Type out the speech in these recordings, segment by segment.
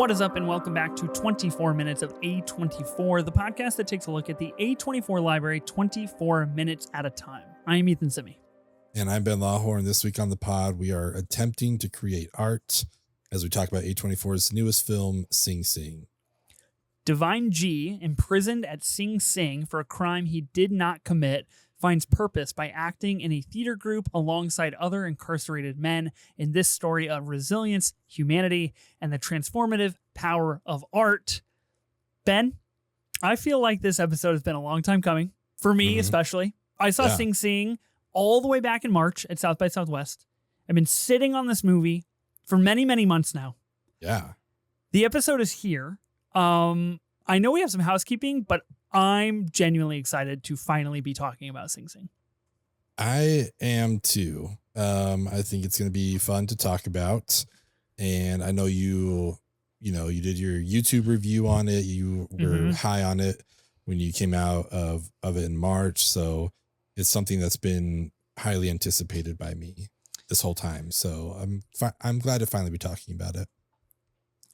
What is up, and welcome back to 24 Minutes of A24, the podcast that takes a look at the A24 library 24 minutes at a time. I am Ethan Simi. And I'm Ben Lawhorn. This week on the pod, we are attempting to create art as we talk about A24's newest film, Sing Sing. Divine G, imprisoned at Sing Sing for a crime he did not commit, finds purpose by acting in a theater group alongside other incarcerated men in this story of resilience, humanity, and the transformative power of art. Ben, I feel like this episode has been a long time coming, for me especially. I saw Sing Sing all the way back in March at South by Southwest. I've been sitting on this movie for many, many months now. Yeah. The episode is here. I know we have some housekeeping, but I'm genuinely excited to finally be talking about Sing Sing. I am too. I think it's going to be fun to talk about. And I know you did your YouTube review on it. You were high on it when you came out of it in March. So it's something that's been highly anticipated by me this whole time. So I'm glad to finally be talking about it.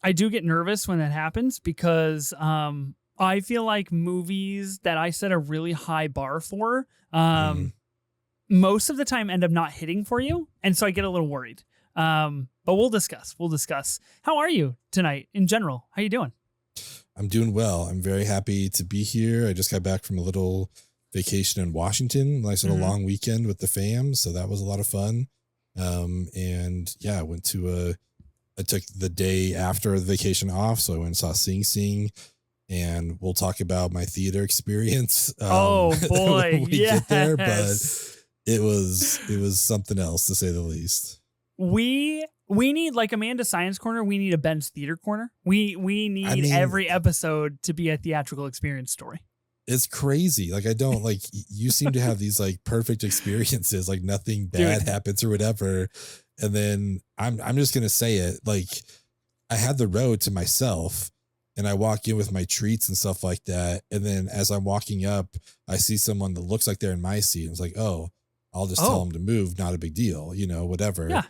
I do get nervous when that happens because I feel like movies that I set a really high bar for most of the time end up not hitting for you. And so I get a little worried. But we'll discuss. How are you tonight in general? How you doing? I'm doing well. I'm very happy to be here. I just got back from a little vacation in Washington. Nice little long weekend with the fam. So that was a lot of fun. And yeah, I took the day after the vacation off. So I went and saw Sing Sing. And we'll talk about my theater experience. Oh boy, when we get there, but it was something else to say the least. We need, like Amanda Science Corner, we need a Ben's Theater Corner. We need every episode to be a theatrical experience story. It's crazy. Like you seem to have these like perfect experiences, like nothing bad happens or whatever. And then I'm just gonna say it, like I had the road to myself. And I walk in with my treats and stuff like that. And then as I'm walking up, I see someone that looks like they're in my seat. And it's like, oh, I'll just tell them to move. Not a big deal, whatever. Yeah.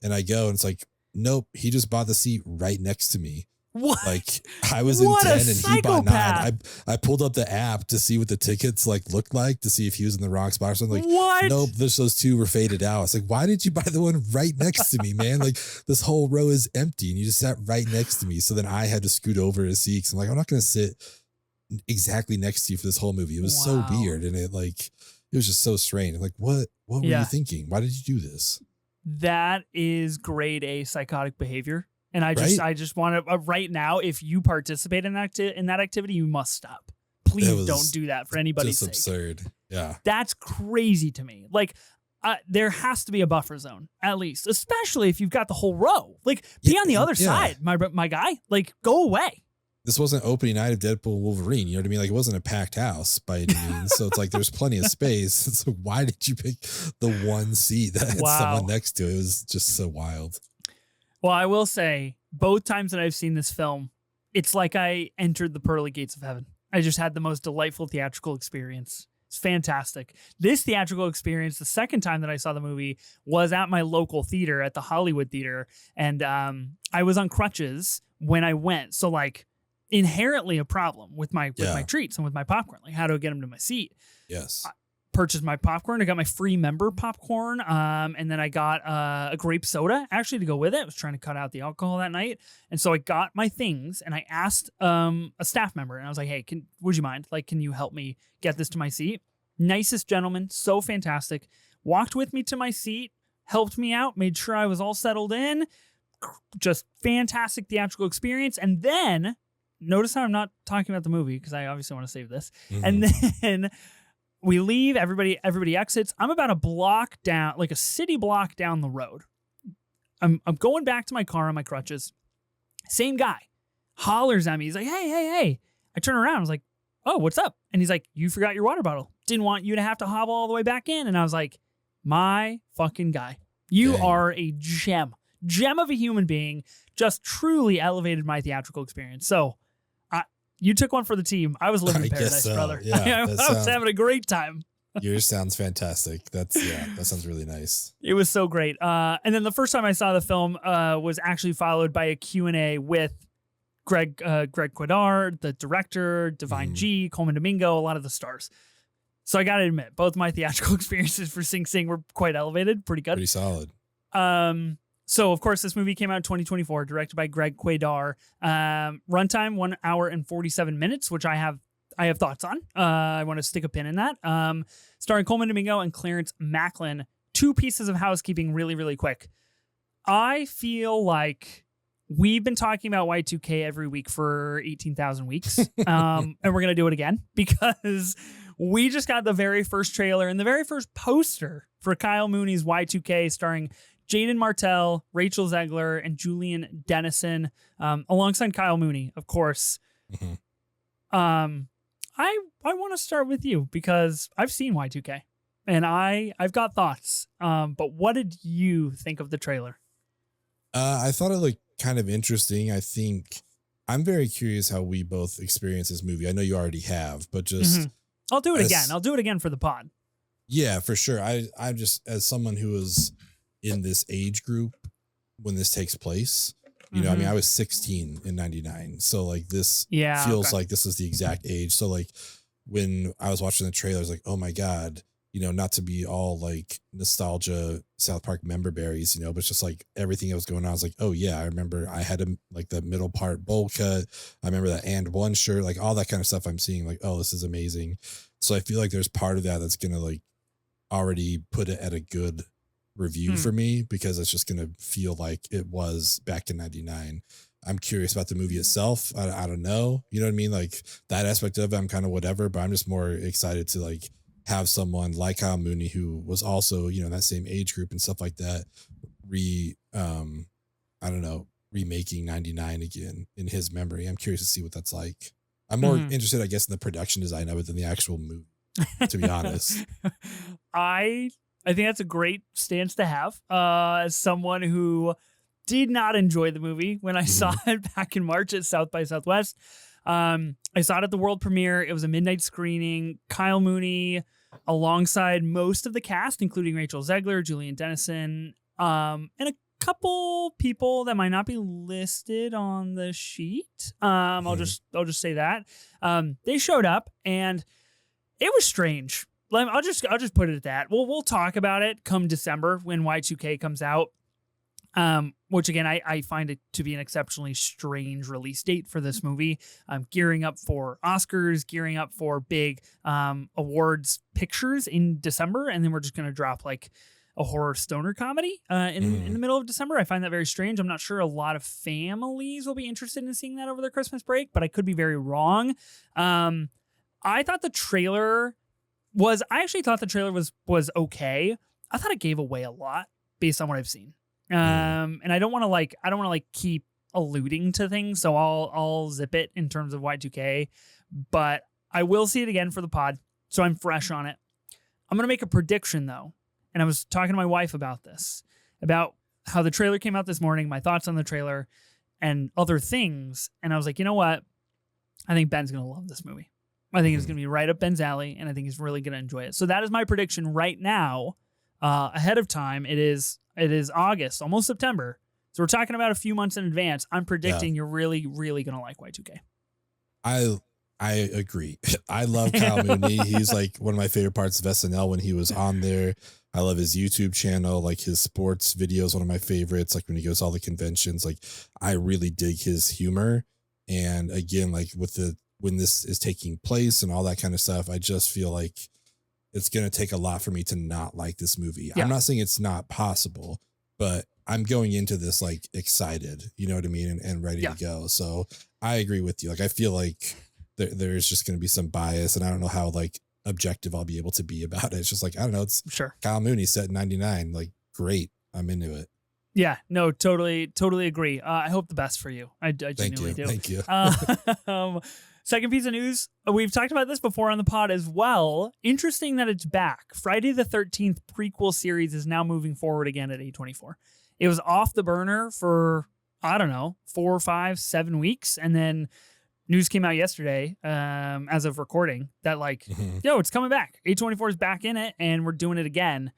And I go and it's like, nope, he just bought the seat right next to me. What? Like I was in 10 and he bought 9. I pulled up the app to see what the tickets looked like to see if he was in the wrong spot or something. Like, what? Nope, those two were faded out. It's like, why did you buy the one right next to me, man? Like this whole row is empty and you just sat right next to me. So then I had to scoot over to see because I'm like, I'm not going to sit exactly next to you for this whole movie. It was so weird. And it was just so strange. I'm like, what were you thinking? Why did you do this? That is grade A psychotic behavior. And I just want to right now, if you participate in that activity, you must stop. Please don't do that for anybody's sake. It's absurd. Yeah. That's crazy to me. Like there has to be a buffer zone at least, especially if you've got the whole row. Like be on the other side, my guy. Like go away. This wasn't opening night of Deadpool Wolverine. You know what I mean? Like it wasn't a packed house by any means. So it's like there's plenty of space. So why did you pick the one seat that had someone next to it? It was just so wild. Well, I will say, both times that I've seen this film, it's like I entered the pearly gates of heaven. I just had the most delightful theatrical experience. It's fantastic. This theatrical experience, the second time that I saw the movie, was at my local theater, at the Hollywood Theater. And I was on crutches when I went. So, inherently a problem with my treats and with my popcorn. Like, how do I get them to my seat? Yes. Purchased my popcorn. I got my free member popcorn. And then I got a grape soda actually to go with it. I was trying to cut out the alcohol that night. And so I got my things and I asked a staff member and I was like, hey, would you mind? Can you help me get this to my seat? Nicest gentleman. So fantastic. Walked with me to my seat, helped me out, made sure I was all settled in. Just fantastic theatrical experience. And then notice how I'm not talking about the movie because I obviously want to save this. And then we leave, everybody exits. I'm about a block down, like a city block down the road. I'm going back to my car on my crutches. Same guy hollers at me. He's like, hey. I turn around. I was like, oh, what's up? And he's like, you forgot your water bottle. Didn't want you to have to hobble all the way back in. And I was like, my fucking guy. You are a gem of a human being. Just truly elevated my theatrical experience. So you took one for the team. I was living in paradise, brother. Yeah, I was having a great time. Yours sounds fantastic. That sounds really nice. It was so great. And then the first time I saw the film was actually followed by a Q&A with Greg Quidar, the director, Divine G, Coleman Domingo, a lot of the stars. So I got to admit, both my theatrical experiences for Sing Sing were quite elevated, pretty good. Pretty solid. So, of course, this movie came out in 2024, directed by Greg Quidar. Runtime, 1 hour and 47 minutes, which I have thoughts on. I want to stick a pin in that. Starring Coleman Domingo and Clarence Macklin. 2 pieces of housekeeping really, really quick. I feel like we've been talking about Y2K every week for 18,000 weeks. And we're going to do it again because we just got the very first trailer and the very first poster for Kyle Mooney's Y2K starring Jaden Martell, Rachel Zegler, and Julian Dennison, alongside Kyle Mooney, of course. Mm-hmm. I want to start with you because I've seen Y2K and I've got thoughts. But what did you think of the trailer? I thought it looked kind of interesting. I think I'm very curious how we both experience this movie. I know you already have, but just I'll do it again. I'll do it again for the pod. Yeah, for sure. I'm just, as someone who was in this age group when this takes place, you know, I mean, I was 16 in 99. So like this feels like this is the exact age. So like when I was watching the trailer, I was like, oh my God, you know, not to be all like nostalgia South Park member berries, you know, but it's just like everything that was going on. I was like, oh yeah, I remember I had like the middle part bowl cut. I remember that and one shirt, like all that kind of stuff I'm seeing, like, oh, this is amazing. So I feel like there's part of that that's going to like already put it at a good review for me because it's just going to feel like it was back in 99. I'm curious about the movie itself. I don't know. You know what I mean? Like that aspect of it, I'm kind of whatever, but I'm just more excited to like have someone like Kyle Mooney, who was also, you know, in that same age group and stuff like that, remaking 99 again in his memory. I'm curious to see what that's like. I'm more interested, I guess, in the production design of it than the actual movie, to be honest. I think that's a great stance to have. As someone who did not enjoy the movie when I saw it back in March at South by Southwest. I saw it at the world premiere. It was a midnight screening. Kyle Mooney, alongside most of the cast, including Rachel Zegler, Julian Dennison, and a couple people that might not be listed on the sheet. I'll just say that. They showed up and it was strange. I'll just put it at that. We'll talk about it come December when Y2K comes out. Which again, I find it to be an exceptionally strange release date for this movie. Gearing up for Oscars, gearing up for big awards pictures in December, and then we're just going to drop like a horror stoner comedy in the middle of December. I find that very strange. I'm not sure a lot of families will be interested in seeing that over their Christmas break, but I could be very wrong. I thought the trailer was okay. I thought it gave away a lot based on what I've seen. And I don't want to keep alluding to things, so I'll zip it in terms of Y2K, but I will see it again for the pod, so I'm fresh on it. I'm going to make a prediction though. And I was talking to my wife about this, about how the trailer came out this morning, my thoughts on the trailer and other things. And I was like, you know what? I think Ben's going to love this movie. I think it's going to be right up Ben's alley, and I think he's really going to enjoy it. So that is my prediction right now, ahead of time. It is August, almost September. So we're talking about a few months in advance. I'm predicting you're really, really going to like Y2K. I agree. I love Kyle Mooney. He's like one of my favorite parts of SNL when he was on there. I love his YouTube channel, like his sports videos, one of my favorites. Like when he goes to all the conventions, like I really dig his humor. And again, like when this is taking place and all that kind of stuff, I just feel like it's going to take a lot for me to not like this movie. Yeah. I'm not saying it's not possible, but I'm going into this like excited, you know what I mean? And ready to go. So I agree with you. Like, I feel like there's just going to be some bias, and I don't know how like objective I'll be able to be about it. It's just like, I don't know. It's Kyle Mooney set in 99. Like, great. I'm into it. Yeah, no, totally agree. I hope the best for you. I genuinely do. Thank you. Second piece of news. We've talked about this before on the pod as well. Interesting that it's back. Friday the 13th prequel series is now moving forward again at A24. It was off the burner for, I don't know, 4, 5, 7 weeks. And then news came out yesterday, as of recording, that like, yo, it's coming back. A24 is back in it, and we're doing it again.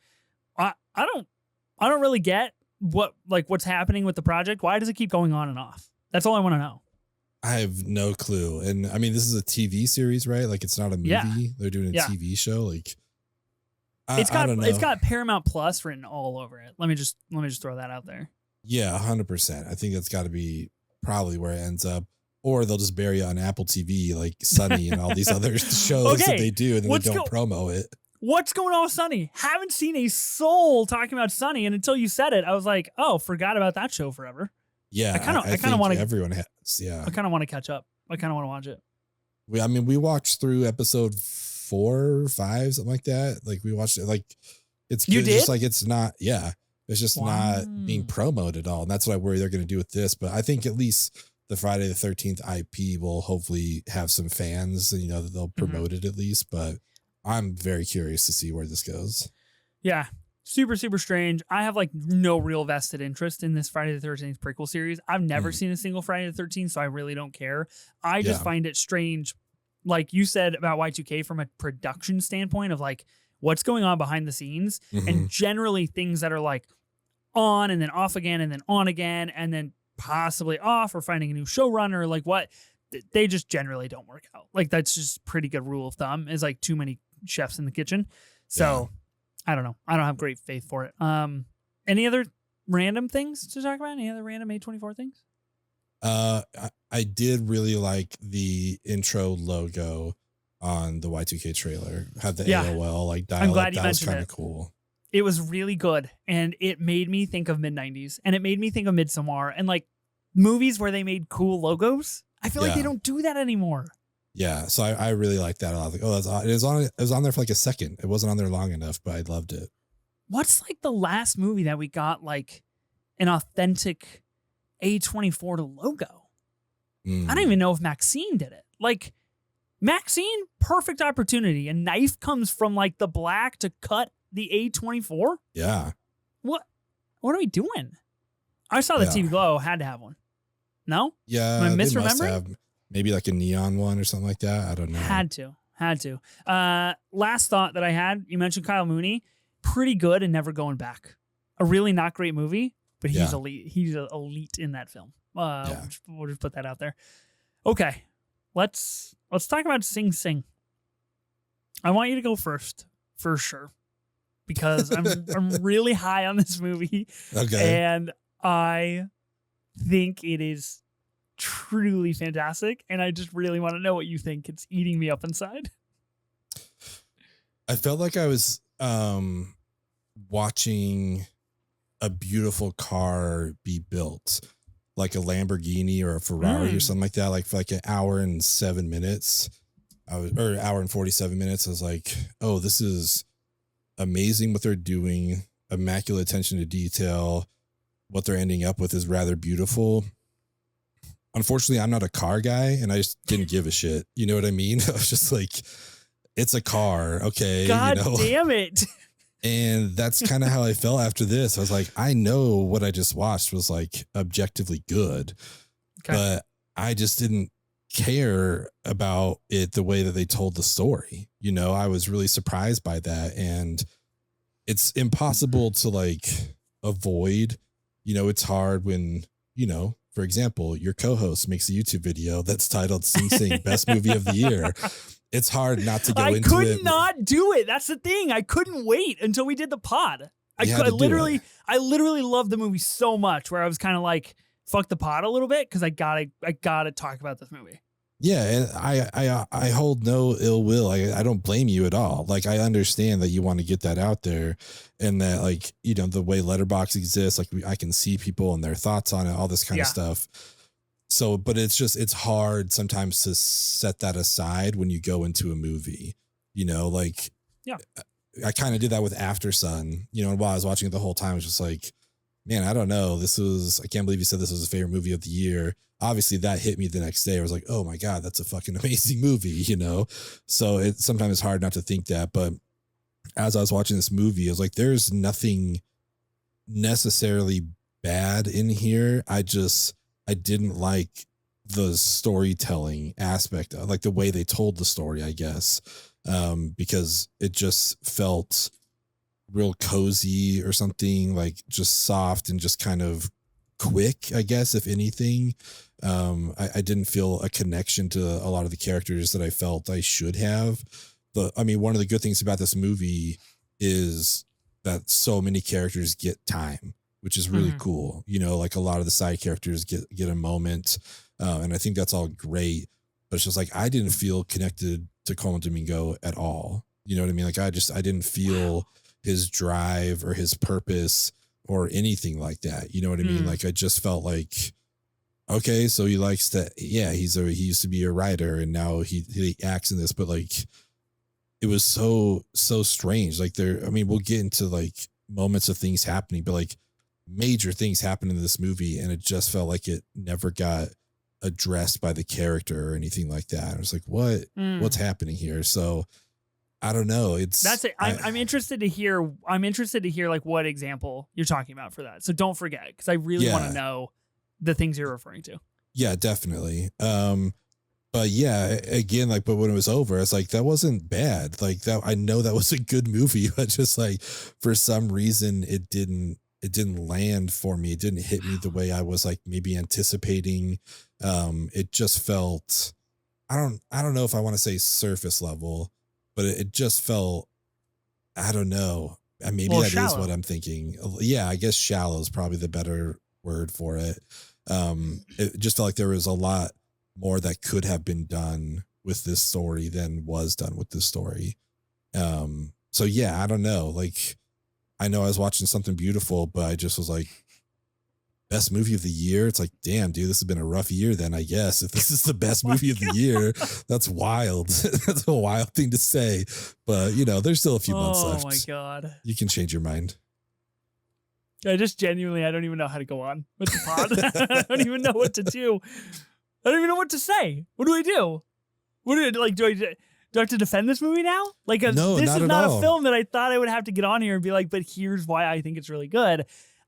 I don't really get what's happening with the project. Why does it keep going on and off? That's all I want to know. I have no clue. And I mean, this is a TV series, right? Like it's not a Yeah, movie. They're doing a yeah. TV show. Like It's I got don't it's know. got Paramount Plus written all over it. Let me just throw that out there. Yeah, 100%. I think that's got to be probably where it ends up. Or they'll just bury it on Apple TV like Sunny and all these other shows that Okay, they do, and then they what's don't go promo it. what's going on with Sunny? Haven't seen a soul talking about Sunny, and until you said it, I was like, oh, forgot about that show forever. I Yeah, kind of I I kind of think want to everyone has. Yeah. I kind of want to catch up. I kind of want to watch it. I mean, we watched through episode 4 or 5, something like that. Like we watched it. Like it's You good. Just did? like it's not. Yeah, it's just Wow. not being promoted at all, and that's what I worry they're going to do with this. But I think at least the Friday the 13th IP will hopefully have some fans, and that they'll promote it at least. But I'm very curious to see where this goes. Yeah. Super, super strange. I have like no real vested interest in this Friday the 13th prequel series. I've never seen a single Friday the 13th, so I really don't care. I just Yeah. find it strange, like you said about Y2K, from a production standpoint of like what's going on behind the scenes, and generally things that are like on and then off again and then on again and then possibly off or finding a new showrunner, like what they just generally don't work out. Like that's just pretty good rule of thumb, is like too many chefs in the kitchen. So I don't know. I don't have great faith for it. Any other random things to talk about? Any other random A24 things? I did really like the intro logo on the Y2K trailer. Had the AOL like dial. I'm glad you that was mentioned kind it. of cool. It was really good, and it made me think of mid-90s, and it made me think of Midsommar, and like movies where they made cool logos. I feel like they don't do that anymore. Yeah, so I really like that a lot. Like, oh, it was on there for like a second. It wasn't on there long enough, but I loved it. What's like the last movie that we got like an authentic A24 logo? I don't even know if Maxine did it. Like Maxine, perfect opportunity. A knife comes from like the black to cut the A24. Yeah. What are we doing? I saw the TV Glow had to have one. No? Yeah. Am I they must misremembering? have maybe like a neon one or something like that. I don't know. Had to. Last thought that I had, you mentioned Kyle Mooney, pretty good and never going back. A really not great movie, but he's elite. He's elite in that film. We'll just put that out there. Okay, let's talk about Sing Sing. I want you to go first for sure, because I'm really high on this movie. Okay. And I think it is truly fantastic, and I just really want to know what you think. It's eating me up inside. I felt like I was watching a beautiful car be built, like a Lamborghini or a Ferrari or something like that, like for like an hour and 7 minutes. Or hour and 47 minutes. I was like, oh, this is amazing what they're doing. Immaculate attention to detail. What they're ending up with is rather beautiful. Unfortunately, I'm not a car guy, and I just didn't give a shit. You know what I mean? I was just like, it's a car. Okay. God damn it. And that's kind of how I felt after this. I was like, I know what I just watched was like objectively good, but I just didn't care about it the way that they told the story. I was really surprised by that. And it's impossible to like avoid, it's hard when, for example, your co-host makes a YouTube video that's titled Sing Sing Best Movie of the Year. It's hard not to go into it. I could not do it. That's the thing. I couldn't wait until we did the pod. I literally love the movie so much where I was kind of like, fuck the pod a little bit, because I gotta talk about this movie. Yeah, and I hold no ill will. I don't blame you at all. Like, I understand that you want to get that out there, and that, like, the way Letterboxd exists, like I can see people and their thoughts on it, all this kind of stuff. So, but it's hard sometimes to set that aside when you go into a movie, I kind of did that with After Sun, and while I was watching it the whole time, I was just like, man, I don't know. I can't believe you said this was a favorite movie of the year. Obviously that hit me the next day. I was like, oh my God, that's a fucking amazing movie, So sometimes it's hard not to think that. But as I was watching this movie, I was like, there's nothing necessarily bad in here. I didn't like the storytelling aspect, like the way they told the story, I guess, because it just felt real cozy or something, like just soft and just kind of quick, I guess, if anything. I didn't feel a connection to a lot of the characters that I felt I should have. I mean, one of the good things about this movie is that so many characters get time, which is really Mhm. cool. You know, like a lot of the side characters get a moment, and I think that's all great. But it's just like I didn't feel connected to Colin Domingo at all. You know what I mean? Like I didn't Wow. feel his drive or his purpose or anything like that. You know what I mean? Mm. Like I just felt like, okay, so he likes to, yeah, he used to be a writer and now he acts in this, but like it was so strange. Like I mean, we'll get into like moments of things happening, but like major things happen in this movie, and it just felt like it never got addressed by the character or anything like that. I was like, what's Mm. happening here? So I don't know. That's it. I'm interested to hear. I'm interested to hear like what example you're talking about for that. So don't forget, because I really want to yeah, know the things you're referring to. yeah, definitely. But yeah, again, like, but when it was over, it's like that wasn't bad. Like that, I know that was a good movie, but just like for some reason, it didn't land for me. It didn't hit me the way I was like maybe anticipating. It just felt, I don't know if I want to say surface level, but it just felt, I don't know. Maybe Well, that is what shallow. I'm thinking. Yeah, I guess shallow is probably the better word for it. It just felt like there was a lot more that could have been done with this story than was done with this story. So yeah, I don't know. Like, I know I was watching something beautiful, but I just was like, best movie of the year. It's like, damn, dude, this has been a rough year then, I guess. If this is the Oh best my movie of the god. year, that's wild. That's a wild thing to say. But, there's still a few months Oh my left. god. You can change your mind. I just genuinely, I don't even know how to go on with the pod. I don't even know what to do. I don't even know what to say. What do I do? What do I like? Do I have to defend this movie now? Like, No, this not is at not a all. film that I thought I would have to get on here and be like, but here's why I think it's really good.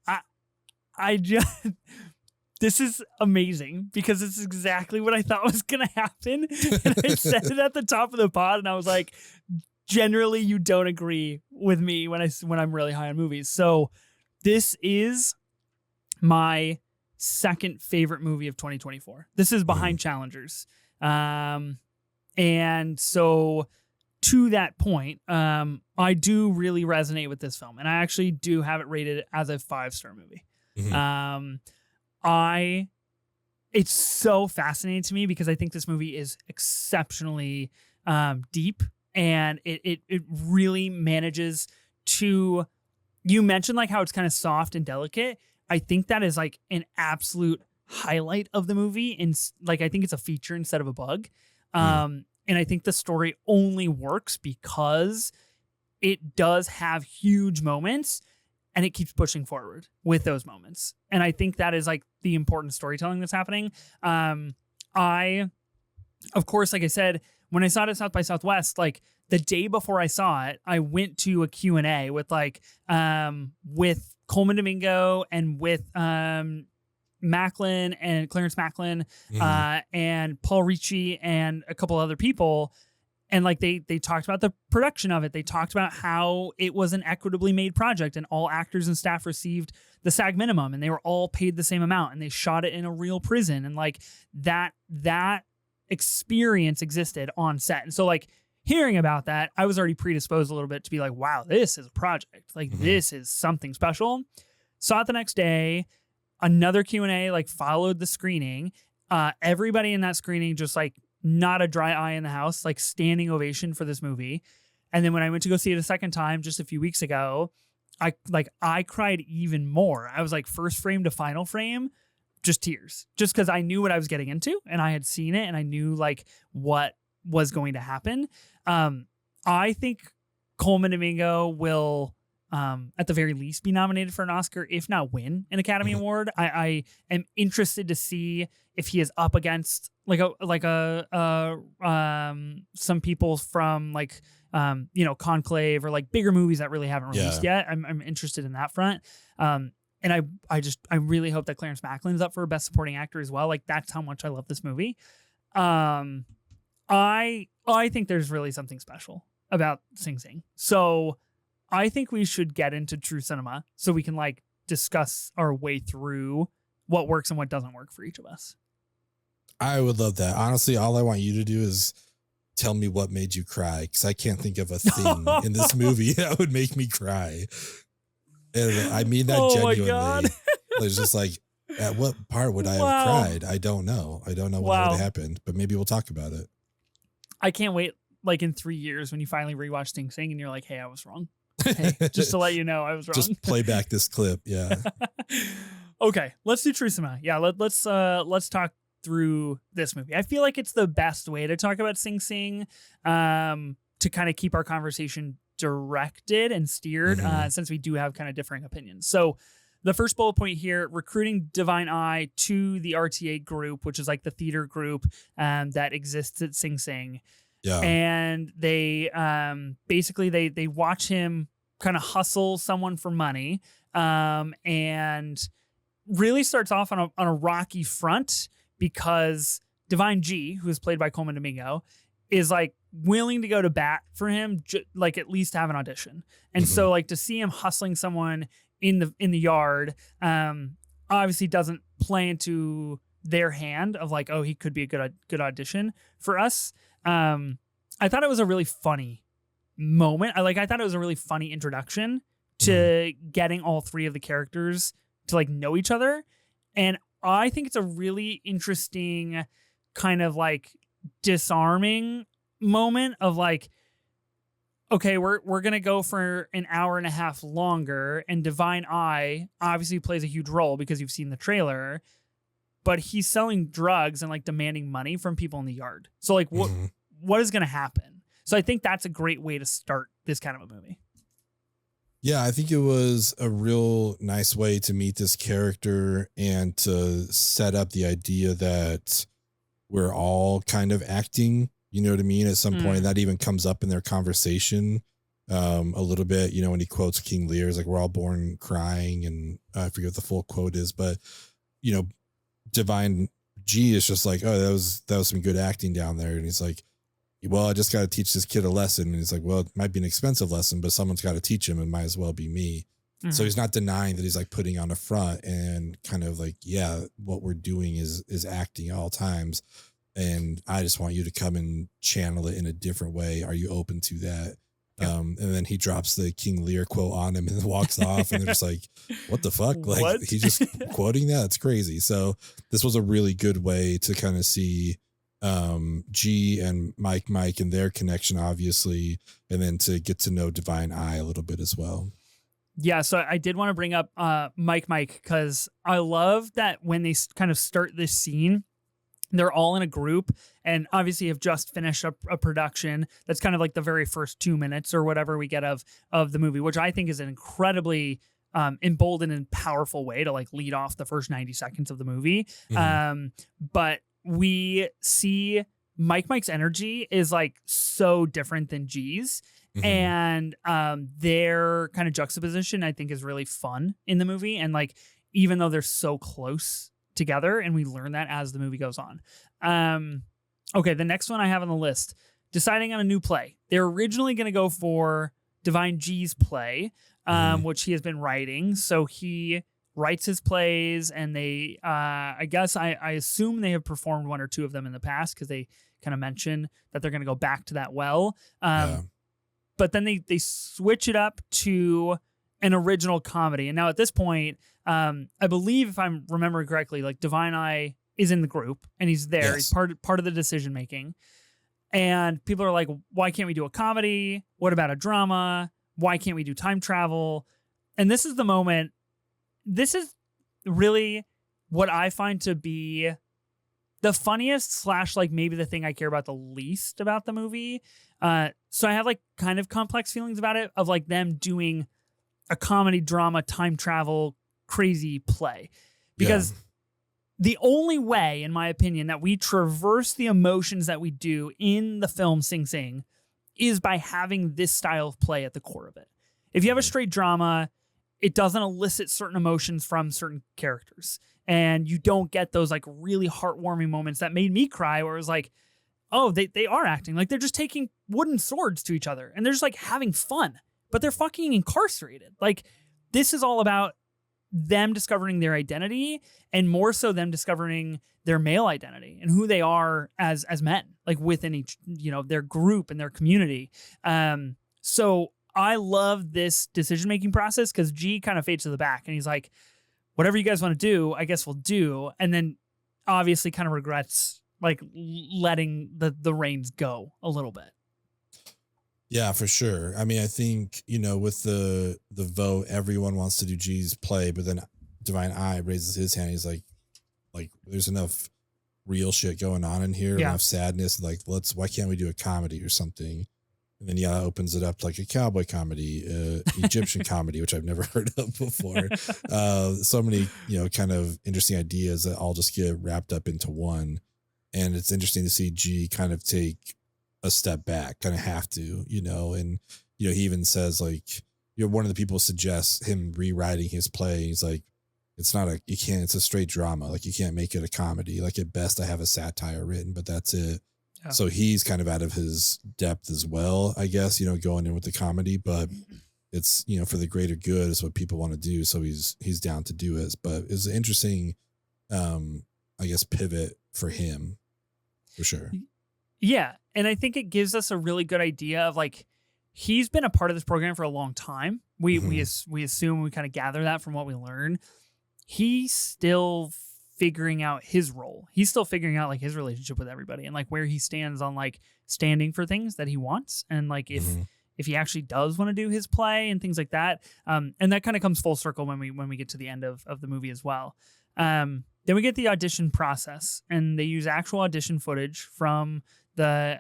I, I just, this is amazing because it's exactly what I thought was going to happen. And I said it at the top of the pod, and I was like, generally, you don't agree with me when I'm really high on movies. So this is my second favorite movie of 2024. This is Mhm. behind Challengers. And so to that point, I do really resonate with this film, and I actually do have it rated as a 5-star movie. Mhm. Um, I it's so fascinating to me because I think this movie is exceptionally deep, and it really manages to. You mentioned like how it's kind of soft and delicate. I think that is like an absolute highlight of the movie, and like I think it's a feature instead of a bug. Mhm. And I think the story only works because it does have huge moments and it keeps pushing forward with those moments. And I think that is like the important storytelling that's happening. I, of course, like I said, when I saw it at South by Southwest, like the day before I saw it, I went to a Q&A with Coleman Domingo and with Macklin and Clarence Macklin Mhm. and Paul Ricci and a couple other people, and like they talked about the production of it. They talked about how it was an equitably made project and all actors and staff received the SAG minimum and they were all paid the same amount, and they shot it in a real prison, and like that experience existed on set. And so like hearing about that, I was already predisposed a little bit to be like, wow, this is a project. Like Mhm. this is something special. Saw it the next day. Another Q&A like followed the screening. Everybody in that screening just like not a dry eye in the house, like standing ovation for this movie. And then when I went to go see it a second time just a few weeks ago, I cried even more. I was like first frame to final frame, just tears, just because I knew what I was getting into and I had seen it and I knew like what was going to happen. I think Coleman Domingo will at the very least be nominated for an Oscar, if not win an Academy Mhm. Award. I am interested to see if he is up against some people from like Conclave or like bigger movies that really haven't released Yeah. yet. I'm interested in that front. And I really hope that Clarence Macklin is up for Best Supporting Actor as well. Like that's how much I love this movie. Um, I think there's really something special about Sing Sing. So I think we should get into true cinema so we can like discuss our way through what works and what doesn't work for each of us. I would love that. Honestly, all I want you to do is tell me what made you cry, because I can't think of a thing in this movie that would make me cry. And I mean that my God. genuinely. It's just like, at what part would I have cried? I don't know. I don't know what would have happened, but maybe we'll talk about it. I can't wait, like in 3 years when you finally rewatch Sing Sing and you're like, hey, I was wrong. Hey, just to let you know, I was wrong. Just play back this clip. Yeah. Okay, let's do Truthsima. Yeah, let's talk through this movie. I feel like it's the best way to talk about Sing Sing, to kind of keep our conversation directed and steered, since we do have kind of differing opinions. So the first bullet point here, recruiting Divine Eye to the RTA group, which is like the theater group that exists at Sing Sing. Yeah. And they basically they watch him kind of hustle someone for money, and really starts off on a rocky front, because Divine G, who is played by Coleman Domingo, is like willing to go to bat for him, like at least have an audition. And so like to see him hustling someone in the yard, obviously doesn't play into their hand of like, oh, he could be a good audition for us. I thought it was a really funny moment. I thought it was a really funny introduction to getting all three of the characters to like know each other. And I think it's a really interesting kind of like disarming moment of like, okay, we're going to go for an hour and a half longer, and Divine Eye obviously plays a huge role because you've seen the trailer, but he's selling drugs and like demanding money from people in the yard. So like what is going to happen? So I think that's a great way to start this kind of a movie. Yeah, I think it was a real nice way to meet this character and to set up the idea that we're all kind of acting, you know what I mean? At some point that even comes up in their conversation a little bit, you know, when he quotes King Lear's like, we're all born crying, and I forget what the full quote is, but you know, Divine G is just like, oh, that was some good acting down there. And he's like, well, I just got to teach this kid a lesson. And he's like, well, it might be an expensive lesson, but someone's got to teach him, and might as well be me. So he's not denying that he's like putting on a front and kind of like, yeah, what we're doing is acting at all times. And I just want you to come and channel it in a different way. Are you open to that? Yeah. And then he drops the King Lear quote on him and walks off, and they're just like, what the fuck? Like, what? He's just quoting that? It's crazy. So this was a really good way to kind of see G and Mike and their connection, obviously, and then to get to know Divine Eye a little bit as well. Yeah, so I did want to bring up Mike, because I love that when they kind of start this scene, they're all in a group and obviously have just finished a production. That's kind of like the very first 2 minutes or whatever we get of the movie, which I think is an incredibly emboldened and powerful way to like lead off the first 90 seconds of the movie. But we see Mike's energy is like so different than G's. And their kind of juxtaposition, I think, is really fun in the movie. And like, even though they're so close together, and we learn that as the movie goes on. Okay, the next one I have on the list, deciding on a new play. They're originally going to go for Divine G's play, which he has been writing. So he writes his plays, and they, I guess, I assume they have performed one or two of them in the past, because they kind of mention that they're going to go back to that well. But then they switch it up to an original comedy. And now at this point, I believe, if I'm remembering correctly, like Divine Eye is in the group and he's there. Yes. He's part of the decision making. And people are like, why can't we do a comedy? What about a drama? Why can't we do time travel? And this is the moment. This is really what I find to be the funniest / like maybe the thing I care about the least about the movie. So I have like kind of complex feelings about it, of like them doing a comedy, drama, time travel, crazy play, because the only way, in my opinion, that we traverse the emotions that we do in the film Sing Sing is by having this style of play at the core of it. If you have a straight drama, it doesn't elicit certain emotions from certain characters, and you don't get those like really heartwarming moments that made me cry, where it was like, oh, they are acting like they're just taking wooden swords to each other and they're just like having fun, but they're fucking incarcerated. Like, this is all about them discovering their identity, and more so them discovering their male identity and who they are as men, like within each, their group and their community. So I love this decision-making process because G kind of fades to the back and he's like, whatever you guys want to do, I guess we'll do. And then obviously kind of regrets like letting the reins go a little bit. Yeah, for sure. I mean, I think, with the vote, everyone wants to do G's play, but then Divine Eye raises his hand. He's like, there's enough real shit going on in here, enough sadness. Like, why can't we do a comedy or something? And then opens it up like a cowboy comedy, Egyptian comedy, which I've never heard of before. So many, kind of interesting ideas that all just get wrapped up into one. And it's interesting to see G kind of take a step back, kind of have to, and, he even says like, one of the people suggests him rewriting his play. He's like, it's a straight drama. Like you can't make it a comedy. Like at best I have a satire written, but that's it. Yeah. So he's kind of out of his depth as well, I guess, going in with the comedy, but it's, for the greater good is what people want to do. So he's down to do it. But it's an interesting, I guess, pivot for him for sure. Yeah. And I think it gives us a really good idea of like, he's been a part of this program for a long time. We assume, we kind of gather that from what we learn. He's still figuring out his role. He's still figuring out like his relationship with everybody and like where he stands on like standing for things that he wants. And like, if he actually does want to do his play and things like that. And that kind of comes full circle when we get to the end of the movie as well. Then we get the audition process and they use actual audition footage from the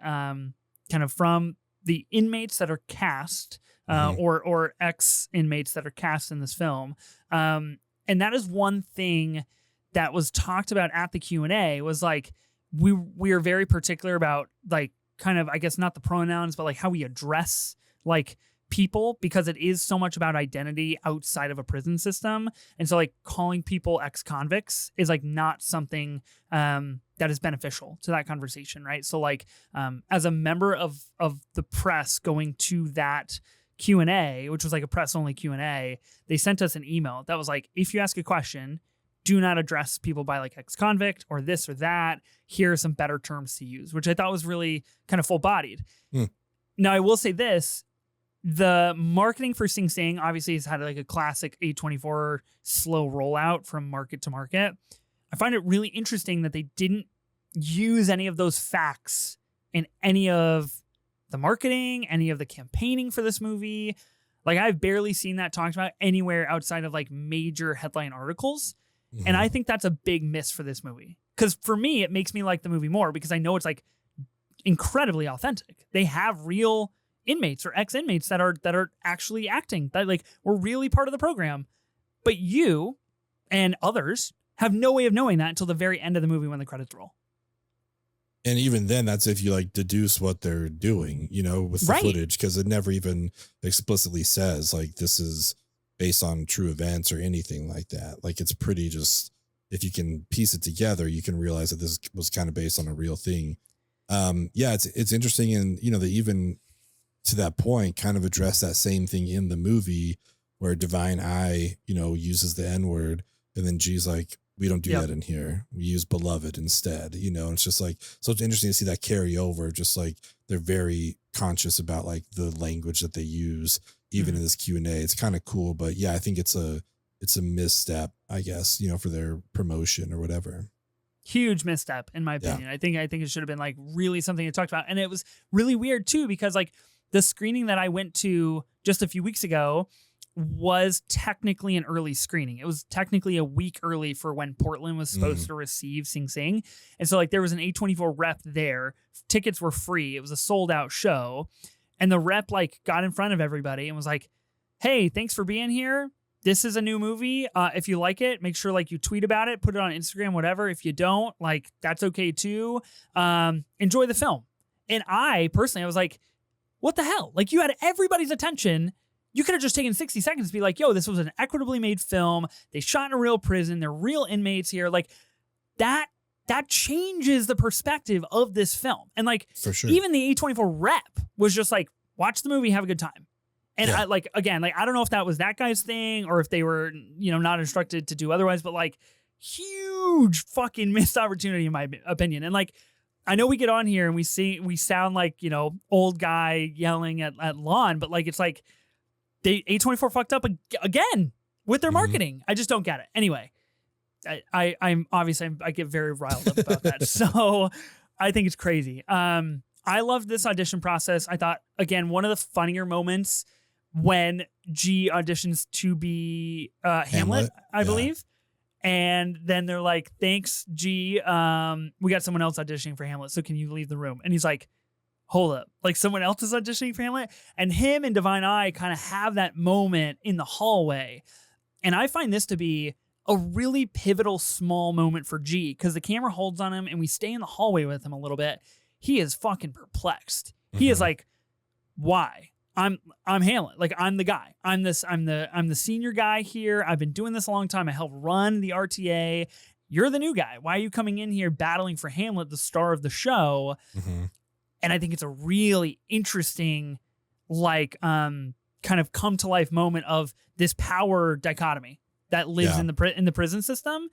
from the inmates that are cast or ex inmates that are cast in this film. And that is one thing that was talked about at the Q&A was like, we are very particular about like kind of, I guess not the pronouns, but like how we address like people, because it is so much about identity outside of a prison system. And so like calling people ex-convicts is like not something that is beneficial to that conversation, right? So like as a member of the press going to that Q&A, which was like a press only Q&A, they sent us an email that was like, if you ask a question, do not address people by like ex-convict or this or that. Here are some better terms to use, which I thought was really kind of full-bodied. Now, I will say this. The marketing for Sing Sing obviously has had like a classic A24 slow rollout from market to market. I find it really interesting that they didn't use any of those facts in any of the marketing, any of the campaigning for this movie. Like I've barely seen that talked about anywhere outside of like major headline articles. And I think that's a big miss for this movie. Because for me, it makes me like the movie more because I know it's like incredibly authentic. They have real inmates or ex-inmates that are actually acting, that like were really part of the program. But you and others have no way of knowing that until the very end of the movie when the credits roll. And even then, that's if you like deduce what they're doing, with the footage, because it never even explicitly says like this is based on true events or anything like that. Like it's pretty just, if you can piece it together, you can realize that this was kind of based on a real thing. It's interesting. And, they even to that point kind of address that same thing in the movie where Divine Eye, uses the N-word and then G's like, we don't do that in here. We use beloved instead, and it's just like, so it's interesting to see that carry over. Just like they're very conscious about like the language that they use, even in this Q&A. It's kind of cool, but yeah, I think it's a misstep, I guess, for their promotion or whatever. Huge misstep in my opinion. I think it should have been like really something to talk about. And it was really weird too, because like the screening that I went to just a few weeks ago was technically an early screening. It was technically a week early for when Portland was supposed to receive Sing Sing. And so like there was an A24 rep there. Tickets were free. It was a sold out show. And the rep like got in front of everybody and was like, hey, thanks for being here. This is a new movie. If you like it, make sure like you tweet about it, put it on Instagram, whatever. If you don't, like that's okay too. Enjoy the film. And I personally was like, what the hell? Like you had everybody's attention. You could have just taken 60 seconds to be like, yo, this was an equitably made film. They shot in a real prison. They're real inmates here. Like that changes the perspective of this film. And like, for sure, even the A24 rep was just like, watch the movie, have a good time. And Yeah. I like, again, like, I don't know if that was that guy's thing or if they were, not instructed to do otherwise, but like huge fucking missed opportunity in my opinion. And like, I know we get on here and we sound like, old guy yelling at lawn, but like, it's like A24 fucked up again with their Mhm. marketing. I just don't get it. Anyway, I'm obviously I get very riled up about that. So I think it's crazy. I loved this audition process. I thought, again, one of the funnier moments when G auditions to be Hamlet, I Yeah. believe. And then they're like, thanks, G. We got someone else auditioning for Hamlet. So can you leave the room? And he's like, hold up. Like someone else is auditioning for Hamlet. And him and Divine Eye kind of have that moment in the hallway. And I find this to be a really pivotal small moment for G because the camera holds on him and we stay in the hallway with him a little bit. He is fucking perplexed. He is like, why? I'm Hamlet. Like I'm the guy. I'm the senior guy here. I've been doing this a long time. I helped run the RTA. You're the new guy. Why are you coming in here battling for Hamlet, the star of the show? And I think it's a really interesting, like, kind of come to life moment of this power dichotomy that lives in the prison system,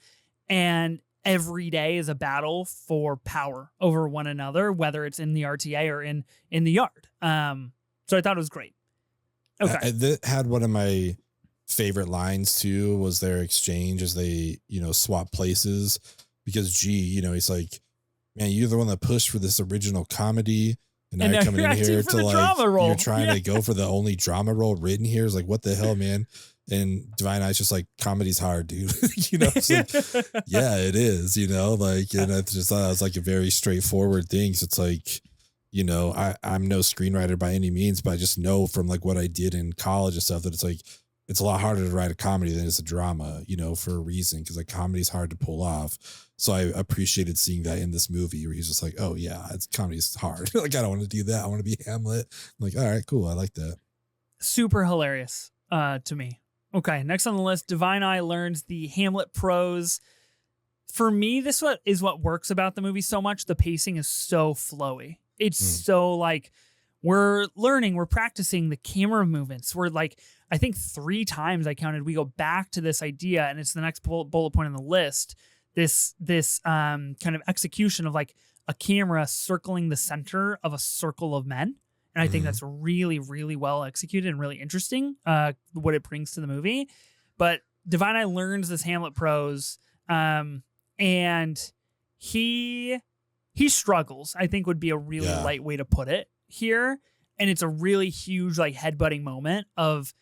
and every day is a battle for power over one another, whether it's in the RTA or in the yard. So I thought it was great. Okay. That had one of my favorite lines too, was their exchange as they, swap places, because G, he's like, man, you're the one that pushed for this original comedy. And now you're coming in here to like, drama role. You're trying to go for the only drama role written here. It's like, what the hell, man? And Divine Eye's just like, comedy's hard, dude. It's like, yeah, it is, like, and I just thought that was like a very straightforward thing. So it's like, I'm no screenwriter by any means, but I just know from like what I did in college and stuff that it's like, it's a lot harder to write a comedy than it's a drama, for a reason, because like comedy's hard to pull off. So I appreciated seeing that in this movie where he's just like, oh yeah, comedy's hard. Like, I don't want to do that. I want to be Hamlet. I'm like, all right, cool. I like that. Super hilarious to me. Okay, next on the list, Divine Eye learns the Hamlet prose. For me, this is what works about the movie so much. The pacing is so flowy. It's so like we're learning, we're practicing the camera movements. We're like, I think 3 times I counted, we go back to this idea, and it's the next bullet point on the list. This kind of execution of like a camera circling the center of a circle of men. And I think that's really, really well executed and really interesting, what it brings to the movie. But Divine Eye learns this Hamlet prose, and he struggles, I think would be a really light way to put it here. And it's a really huge, like, headbutting moment of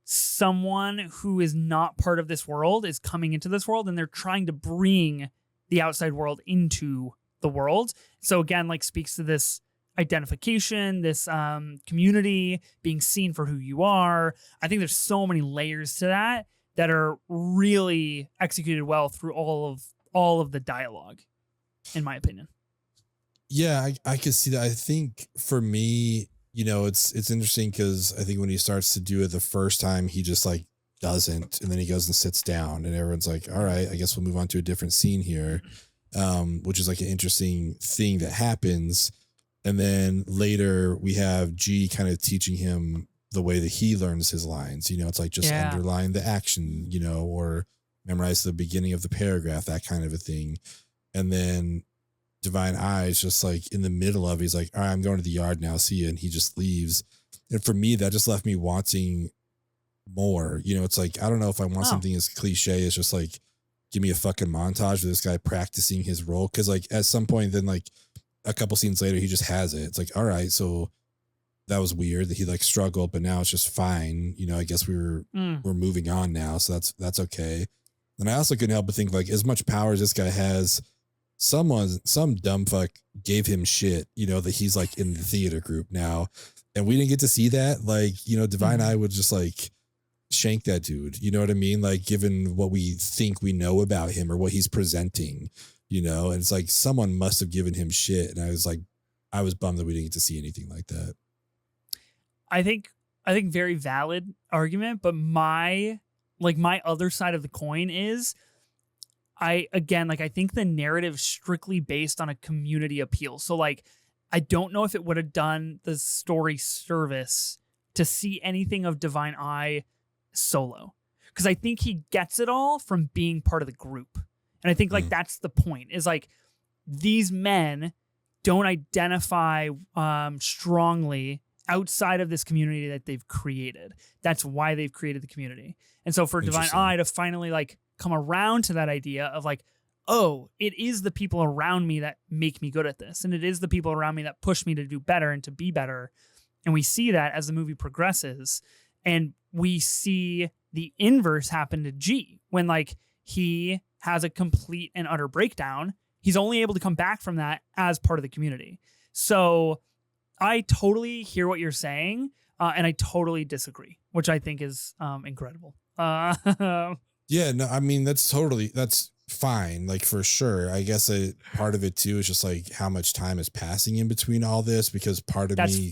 someone who is not part of this world is coming into this world, and they're trying to bring the outside world into the world. So again, like, speaks to this identification, this community, being seen for who you are. I think there's so many layers to that are really executed well through all of the dialogue, in my opinion. Yeah, I could see that. I think for me, it's interesting because I think when he starts to do it the first time, he just like doesn't, and then he goes and sits down, and everyone's like, all right, I guess we'll move on to a different scene here, which is like an interesting thing that happens. And then later we have G kind of teaching him the way that he learns his lines. It's like just underline the action, or memorize the beginning of the paragraph, that kind of a thing. And then Divine Eye is just like in the middle of it, he's like, all right, I'm going to the yard now, see you. And he just leaves. And for me, that just left me wanting more. It's like, I don't know if I want something as cliche as just like, give me a fucking montage of this guy practicing his role. Cause like at some point, then like a couple scenes later, he just has it. It's like, all right, so that was weird that he like struggled, but now it's just fine. I guess we're moving on now. So that's okay. And I also couldn't help but think, like, as much power as this guy has, some dumb fuck gave him shit, that he's like in the theater group now. And we didn't get to see that. Like, Divine Eye would just like shank that dude. You know what I mean? Like, given what we think we know about him or what he's presenting, and it's like someone must have given him shit. And I was bummed that we didn't get to see anything like that. I think very valid argument, but my other side of the coin is I think the narrative is strictly based on a community appeal. So like, I don't know if it would have done the story service to see anything of Divine Eye solo. Because I think he gets it all from being part of the group. And I think like that's the point, is like these men don't identify strongly outside of this community that they've created. That's why they've created the community. And so for Divine Eye to finally like come around to that idea of like, oh, it is the people around me that make me good at this. And it is the people around me that push me to do better and to be better. And we see that as the movie progresses. And we see the inverse happen to G when like he has a complete and utter breakdown. He's only able to come back from that as part of the community. So I totally hear what you're saying. And I totally disagree, which I think is incredible. Yeah, no, I mean, that's fine. Like for sure. I guess part of it too is just like how much time is passing in between all this, because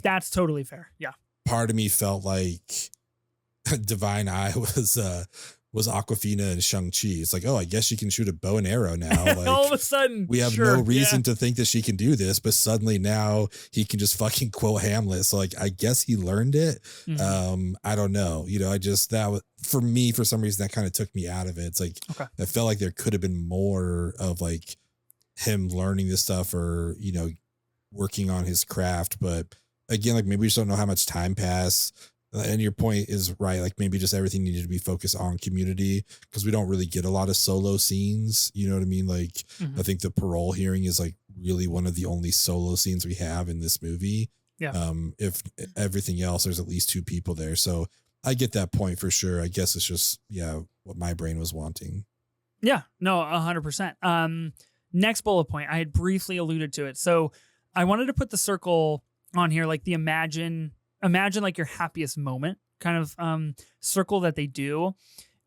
that's totally fair. Yeah. Part of me felt like Divine Eye was Aquafina and Shang-Chi. It's like, oh, I guess she can shoot a bow and arrow now. Like, all of a sudden, we have no reason to think that she can do this, but suddenly now he can just fucking quote Hamlet. So like, I guess he learned it. I don't know. I just, that was, for me, for some reason, that kind of took me out of it. It's like, I felt like there could have been more of like him learning this stuff or, working on his craft. But again, like maybe we just don't know how much time passed. And your point is right. Like maybe just everything needed to be focused on community, because we don't really get a lot of solo scenes. You know what I mean? Like I think the parole hearing is like really one of the only solo scenes we have in this movie. Yeah. If everything else, there's at least two people there. So I get that point for sure. I guess it's just, what my brain was wanting. Yeah, no, 100%. Next bullet point, I had briefly alluded to it. So I wanted to put the circle on here, like the imagine like your happiest moment kind of circle that they do.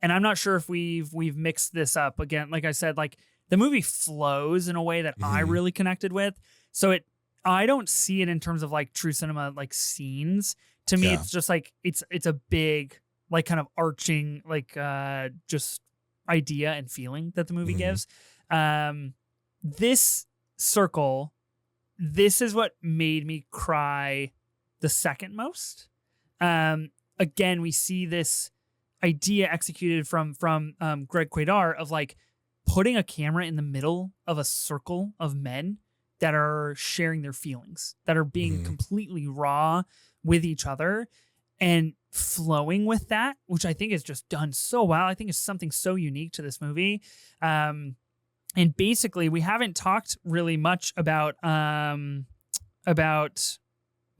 And I'm not sure if we've mixed this up. Again, like I said, like the movie flows in a way that I really connected with. So I don't see it in terms of like true cinema, like scenes. To me, it's just like, it's a big, like kind of arching, like just idea and feeling that the movie gives. This circle, this is what made me cry the second most. Again, we see this idea executed from Greg Quaidar of like putting a camera in the middle of a circle of men that are sharing their feelings, that are being completely raw with each other and flowing with that, which I think is just done so well. I think it's something so unique to this movie. And basically, we haven't talked really much about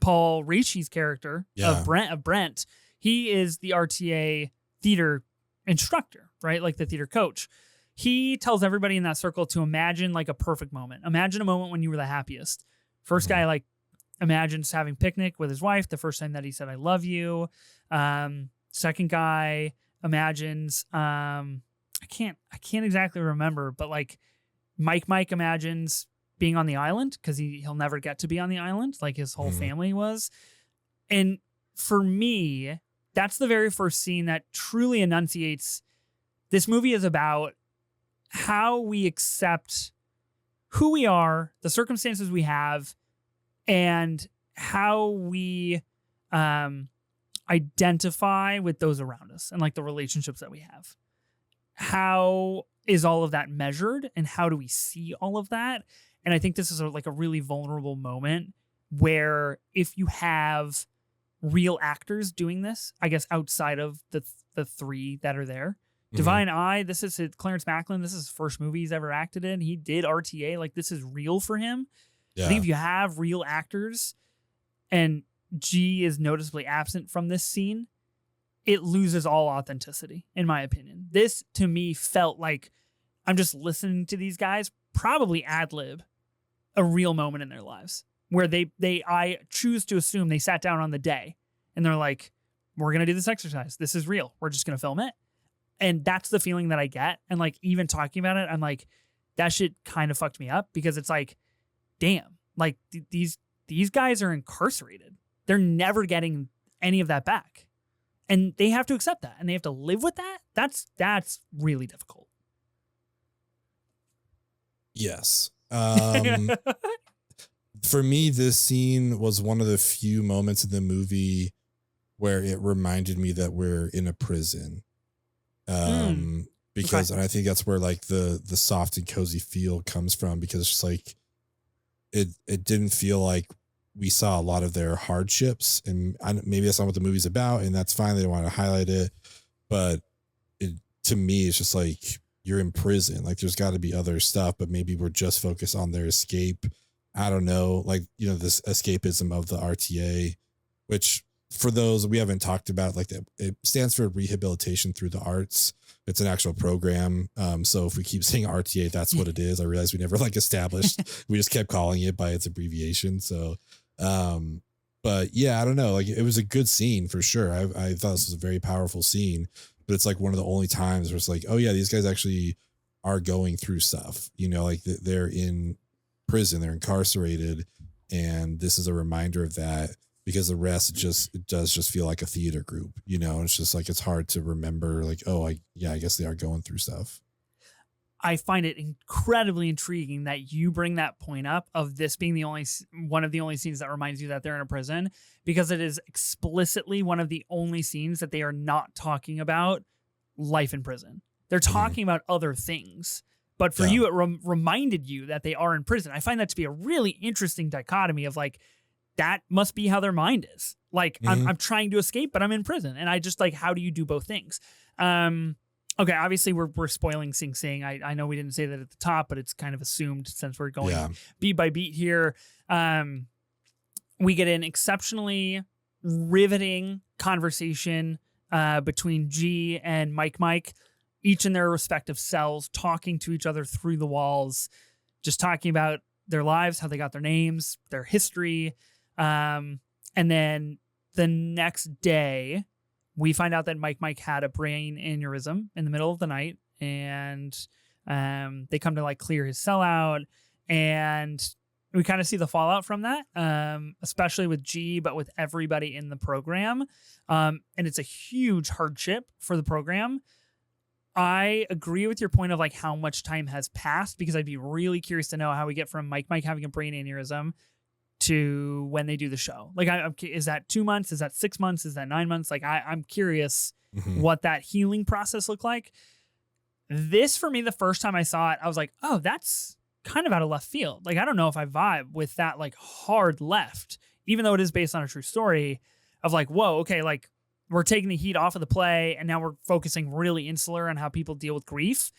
Paul Raci's character of Brent. He is the RTA theater instructor, right? Like the theater coach. He tells everybody in that circle to imagine like a perfect moment. Imagine a moment when you were the happiest. First guy like imagines having picnic with his wife the first time that he said, I love you. Second guy imagines, I can't exactly remember, but like Mike imagines being on the island because he'll never get to be on the island like his whole family was. And for me, that's the very first scene that truly enunciates this movie is about how we accept who we are, the circumstances we have, and how we identify with those around us and like the relationships that we have. How is all of that measured and how do we see all of that? And I think this is like a really vulnerable moment where if you have real actors doing this, I guess outside of the three that are there, Divine Eye, this is Clarence Macklin. This is his first movie he's ever acted in. He did RTA. Like this is real for him. Yeah. I think if you have real actors and G is noticeably absent from this scene, it loses all authenticity, in my opinion. This to me felt like I'm just listening to these guys probably ad-lib a real moment in their lives where I choose to assume they sat down on the day and they're like, we're going to do this exercise. This is real. We're just going to film it. And that's the feeling that I get. And like, even talking about it, I'm like, that shit kind of fucked me up because it's like, damn, like these guys are incarcerated. They're never getting any of that back. And they have to accept that and they have to live with that. That's really difficult. Yes. For me, this scene was one of the few moments in the movie where it reminded me that we're in a prison. Mm, okay. Because and I think that's where like the soft and cozy feel comes from, because it's just like it didn't feel like we saw a lot of their hardships, and maybe that's not what the movie's about, and that's fine. They don't want to highlight it, but it, to me, it's just like you're in prison. Like there's got to be other stuff, but maybe we're just focused on their escape. I don't know, like this escapism of the RTA, which for those we haven't talked about, like that, it stands for rehabilitation through the arts. It's an actual program. So if we keep saying RTA, that's what it is. I realized we never like established. We just kept calling it by its abbreviation. So, but yeah, I don't know. Like it was a good scene for sure. I thought this was a very powerful scene, but it's like one of the only times where it's like, oh yeah, these guys actually are going through stuff. Like they're in prison, they're incarcerated, and this is a reminder of that, because the rest it does just feel like a theater group, and it's just like it's hard to remember like, oh, I guess they are going through stuff. I find it incredibly intriguing that you bring that point up of this being one of the only scenes that reminds you that they're in a prison, because it is explicitly one of the only scenes that they are not talking about life in prison. They're talking about other things. But for you, it reminded you that they are in prison. I find that to be a really interesting dichotomy of like, that must be how their mind is. Like I'm trying to escape, but I'm in prison. And I just like, how do you do both things? Okay, obviously we're spoiling Sing Sing. I know we didn't say that at the top, but it's kind of assumed since we're going beat by beat here. We get an exceptionally riveting conversation between G and Mike, each in their respective cells, talking to each other through the walls, just talking about their lives, how they got their names, their history. And then the next day, we find out that Mike had a brain aneurysm in the middle of the night, and they come to like clear his cell out, and we kind of see the fallout from that, especially with G, but with everybody in the program. And it's a huge hardship for the program. I agree with your point of like how much time has passed, because I'd be really curious to know how we get from Mike having a brain aneurysm to when they do the show. Like, is that 2 months? Is that 6 months? Is that 9 months? Like, I'm curious what that healing process looked like. This, for me, the first time I saw it, I was like, oh, that's kind of out of left field. Like, I don't know if I vibe with that, like, hard left, even though it is based on a true story of like, whoa, okay, like, we're taking the heat off of the play, and now we're focusing really insular on how people deal with grief.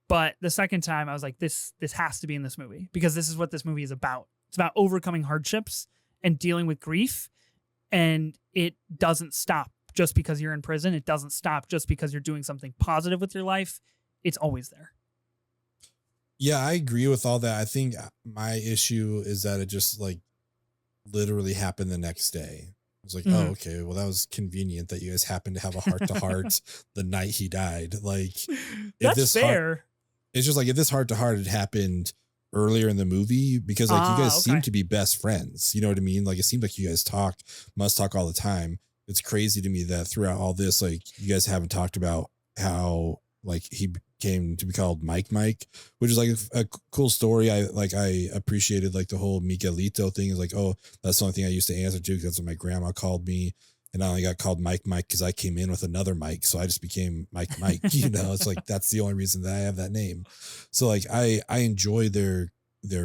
But the second time, I was like, this has to be in this movie, because this is what this movie is about. It's about overcoming hardships and dealing with grief. And it doesn't stop just because you're in prison. It doesn't stop just because you're doing something positive with your life. It's always there. Yeah, I agree with all that. I think my issue is that it just like literally happened the next day. I was like, oh, okay, well, that was convenient that you guys happened to have a heart to heart the night he died. Like, that's fair. It's just like, if this heart to heart had happened earlier in the movie, because like you guys seem to be best friends, you know what I mean? Like, it seemed like you guys must talk all the time. It's crazy to me that throughout all this, like, you guys haven't talked about how like he came to be called Mike, which is like a cool story. I appreciated like the whole Miguelito thing. Is like, oh, that's the only thing I used to answer to, because that's what my grandma called me. And I only got called Mike because I came in with another Mike. So I just became Mike, it's like, that's the only reason that I have that name. So like, I enjoy their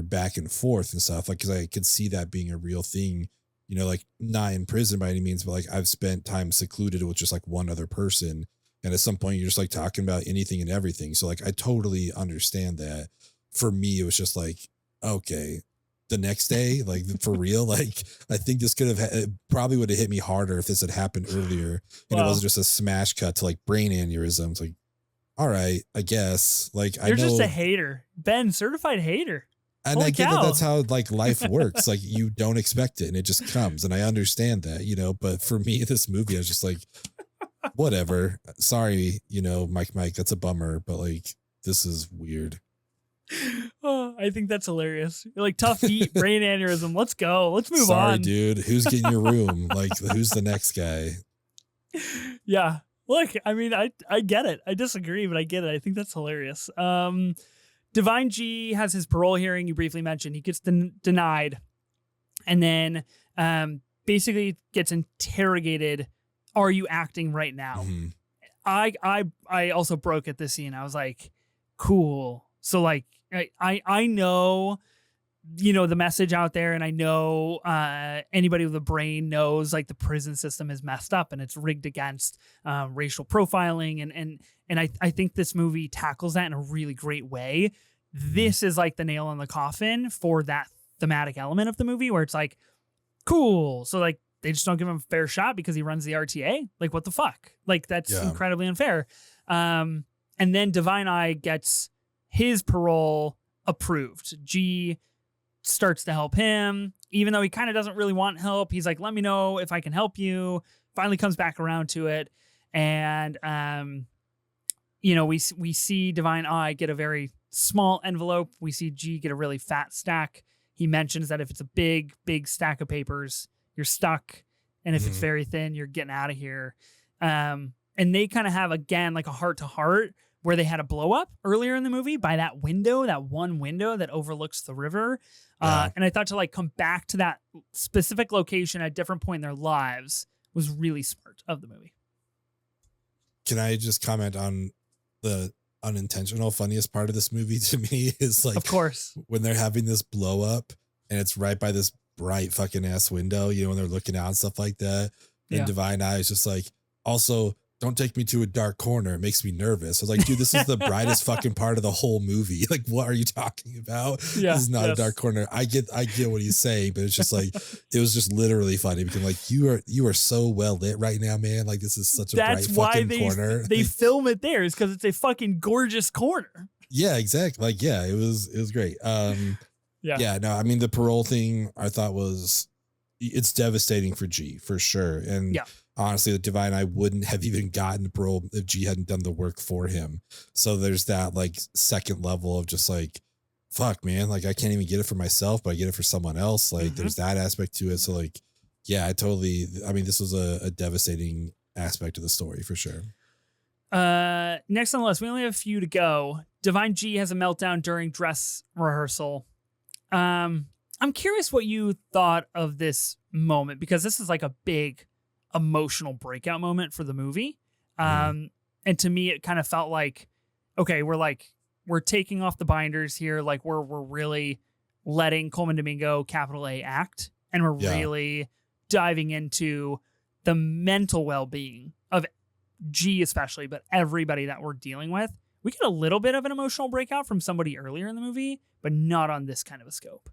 back and forth and stuff, like, cause I could see that being a real thing, like not in prison by any means, but like I've spent time secluded with just like one other person. And at some point you're just like talking about anything and everything. So like, I totally understand that. For me, it was just like, okay, the next day, like for real, like I think this could have it probably would have hit me harder if this had happened earlier, and it wasn't just a smash cut to like brain aneurysms. Like, all right, I guess. Like, you're just a hater, Ben, certified hater. And holy I get that that's how like life works. Like, you don't expect it and it just comes, and I understand that, but for me, this movie, I was just like, whatever. Sorry, Mike, that's a bummer, but like, this is weird. Oh, I think that's hilarious. You're like, tough heat, brain aneurysm. Let's go. Let's move on. Sorry, dude. Who's getting your room? Like, who's the next guy? Yeah. Look, I mean, I get it. I disagree, but I get it. I think that's hilarious. Divine G has his parole hearing. You briefly mentioned he gets denied. And then basically gets interrogated. Are you acting right now? Mm-hmm. I also broke at this scene. I was like, cool. So like I know, you know, the message out there, and I know anybody with a brain knows like the prison system is messed up and it's rigged against racial profiling, and I think this movie tackles that in a really great way. This is like the nail on the coffin for that thematic element of the movie where it's like, cool. So like they just don't give him a fair shot because he runs the RTA. Like, what the fuck? Like, that's incredibly unfair. And then Divine Eye gets his parole approved. G starts to help him, even though he kind of doesn't really want help. He's like, let me know if I can help you. Finally comes back around to it. And, you know, we see Divine Eye get a very small envelope. We see G get a really fat stack. He mentions that if it's a big, big stack of papers, you're stuck. And if it's very thin, you're getting out of here. And they kind of have, again, like a heart to heart where they had a blow up earlier in the movie by that window, that one window that overlooks the river. And I thought to like come back to that specific location at a different point in their lives was really smart of the movie. Can I just comment on the unintentional funniest part of this movie to me is like, of course, when they're having this blow up and it's right by this bright fucking ass window, you know, when they're looking out and stuff like that. And Divine Eye is just like, also, don't take me to a dark corner. It makes me nervous. I was like, dude, this is the brightest fucking part of the whole movie. Like, what are you talking about? Yeah, this is not a dark corner. I get what he's saying, but it's just like, it was just literally funny because like, you are so well lit right now, man. Like, this is such a bright fucking corner. They film it there is because it's a fucking gorgeous corner. Yeah, exactly. Like, yeah, it was great. Yeah, no, I mean, the parole thing I thought it's devastating for G for sure. And honestly, the Divine Eye wouldn't have even gotten the parole if G hadn't done the work for him. So there's that like second level of just like, fuck, man, like I can't even get it for myself, but I get it for someone else. Like there's that aspect to it. So like, yeah, I mean, this was a devastating aspect of the story for sure. Next on the list, we only have a few to go. Divine G has a meltdown during dress rehearsal. I'm curious what you thought of this moment because this is like a big emotional breakout moment for the movie. And to me, it kind of felt like, okay, we're taking off the binders here. Like we're really letting Coleman Domingo capital A act. And we're really diving into the mental well-being of G especially, but everybody that we're dealing with. We get a little bit of an emotional breakout from somebody earlier in the movie, but not on this kind of a scope.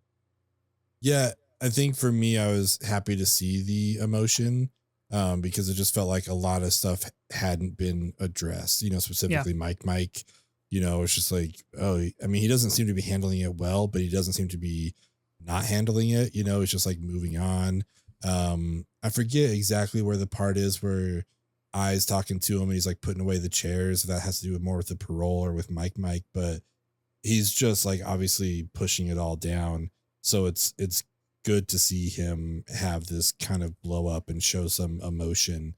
Yeah, I think for me, I was happy to see the emotion because it just felt like a lot of stuff hadn't been addressed, you know, specifically Mike, you know, it's just like, oh, I mean, he doesn't seem to be handling it well, but he doesn't seem to be not handling it. You know, it's just like moving on. I forget exactly where the part is where I's talking to him and he's like putting away the chairs. That has to do more with the parole or with Mike, but he's just like obviously pushing it all down. So it's good to see him have this kind of blow up and show some emotion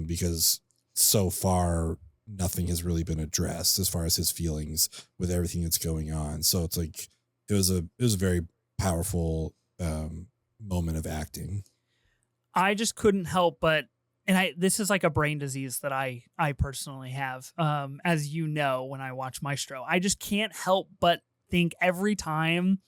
because so far nothing has really been addressed as far as his feelings with everything that's going on. So it's like it was a very powerful moment of acting. I just couldn't help but, and this is like a brain disease that I personally have. As you know, when I watch Maestro, I just can't help but think every time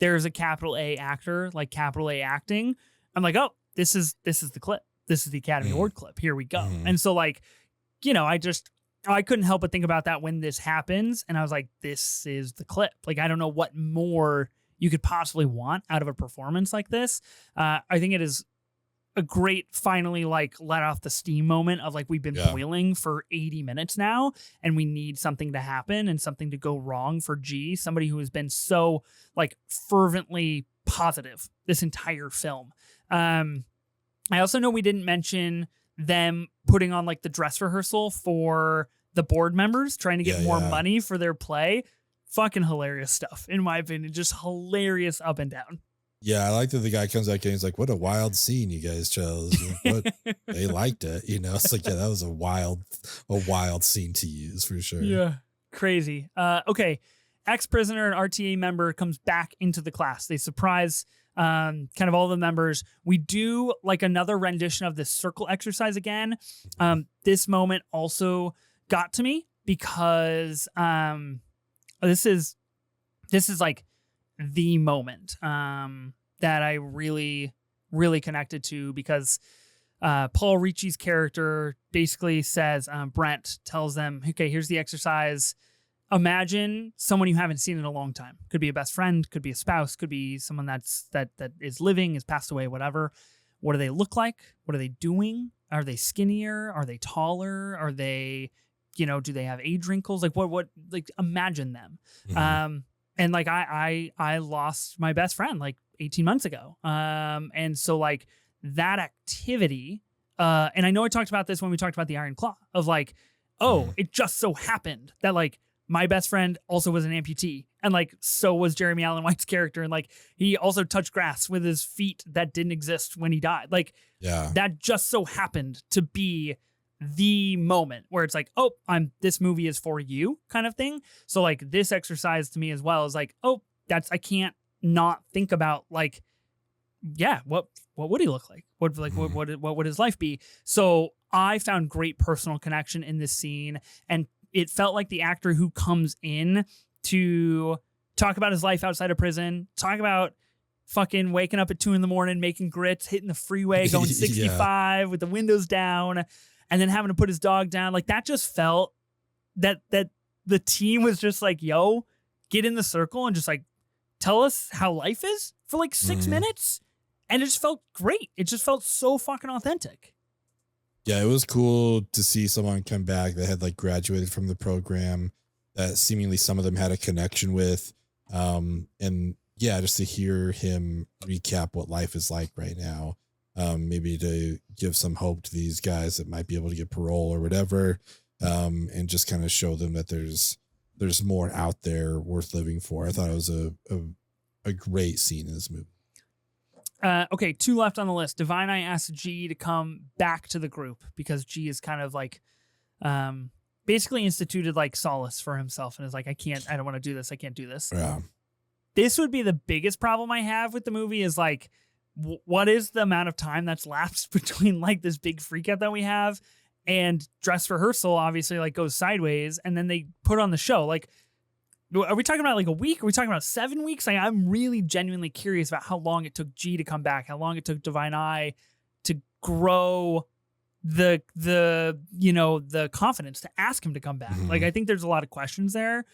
there's a capital A actor, like capital A acting, I'm like, oh, this is the clip. This is the Academy Award clip. Here we go. And so like, you know, I couldn't help but think about that when this happens. And I was like, this is the clip. Like, I don't know what more you could possibly want out of a performance like this. I think it is a great finally like let off the steam moment of like we've been boiling for 80 minutes now and we need something to happen and something to go wrong for G, somebody who has been so like fervently positive this entire film. I also know we didn't mention them putting on like the dress rehearsal for the board members trying to get more money for their play. Fucking hilarious stuff in my opinion, just hilarious up and down. Yeah, I like that the guy comes back and he's like, what a wild scene you guys chose. But they liked it, you know. It's like, yeah, that was a wild scene to use for sure. Yeah. Crazy. Okay. Ex-prisoner and RTA member comes back into the class. They surprise kind of all the members. We do like another rendition of this circle exercise again. This moment also got to me because this is like the moment that I really, really connected to, because Paul Ricci's character basically says, Brent tells them, okay, here's the exercise. Imagine someone you haven't seen in a long time. Could be a best friend, could be a spouse, could be someone that is living, is passed away, whatever. What do they look like? What are they doing? Are they skinnier? Are they taller? Are they, do they have age wrinkles? Like what like imagine them. Mhm. And like I lost my best friend like 18 months ago. And so like that activity, and I know I talked about this when we talked about the Iron Claw, of like, oh, Mhm. it just so happened that like my best friend also was an amputee, and like so was Jeremy Allen White's character, and like he also touched grass with his feet that didn't exist when he died. Like Yeah. that just so happened to be the moment where it's like, oh, this movie is for you kind of thing. So like this exercise to me as well is like, oh, I can't not think about like, yeah, what would he look like? Mhm. What would his life be? So I found great personal connection in this scene, and it felt like the actor who comes in to talk about his life outside of prison, talk about fucking waking up at 2 a.m, making grits, hitting the freeway, going Yeah. 65 with the windows down, and then having to put his dog down. Like that just felt that the team was just like, yo, get in the circle and just like tell us how life is for like 6 Mhm. minutes. And it just felt great. It just felt so fucking authentic. Yeah, it was cool to see someone come back that had like graduated from the program, that seemingly some of them had a connection with. And yeah, just to hear him recap what life is like right now. Maybe to give some hope to these guys that might be able to get parole or whatever. And just kind of show them that there's more out there worth living for. I thought it was a great scene in this movie. Okay, 2 left on the list. Divine Eye asked G to come back to the group because G is kind of like basically instituted like solace for himself and is like, I don't want to do this. I can't do this. Yeah. This would be the biggest problem I have with the movie is like, what is the amount of time that's lapsed between like this big freak out that we have and dress rehearsal obviously like goes sideways and then they put on the show. Like, are we talking about like a week? Are we talking about 7 weeks? Like, I'm really genuinely curious about how long it took G to come back, how long it took Divine Eye to grow the confidence to ask him to come back. Like, Mhm. I think there's a lot of questions there.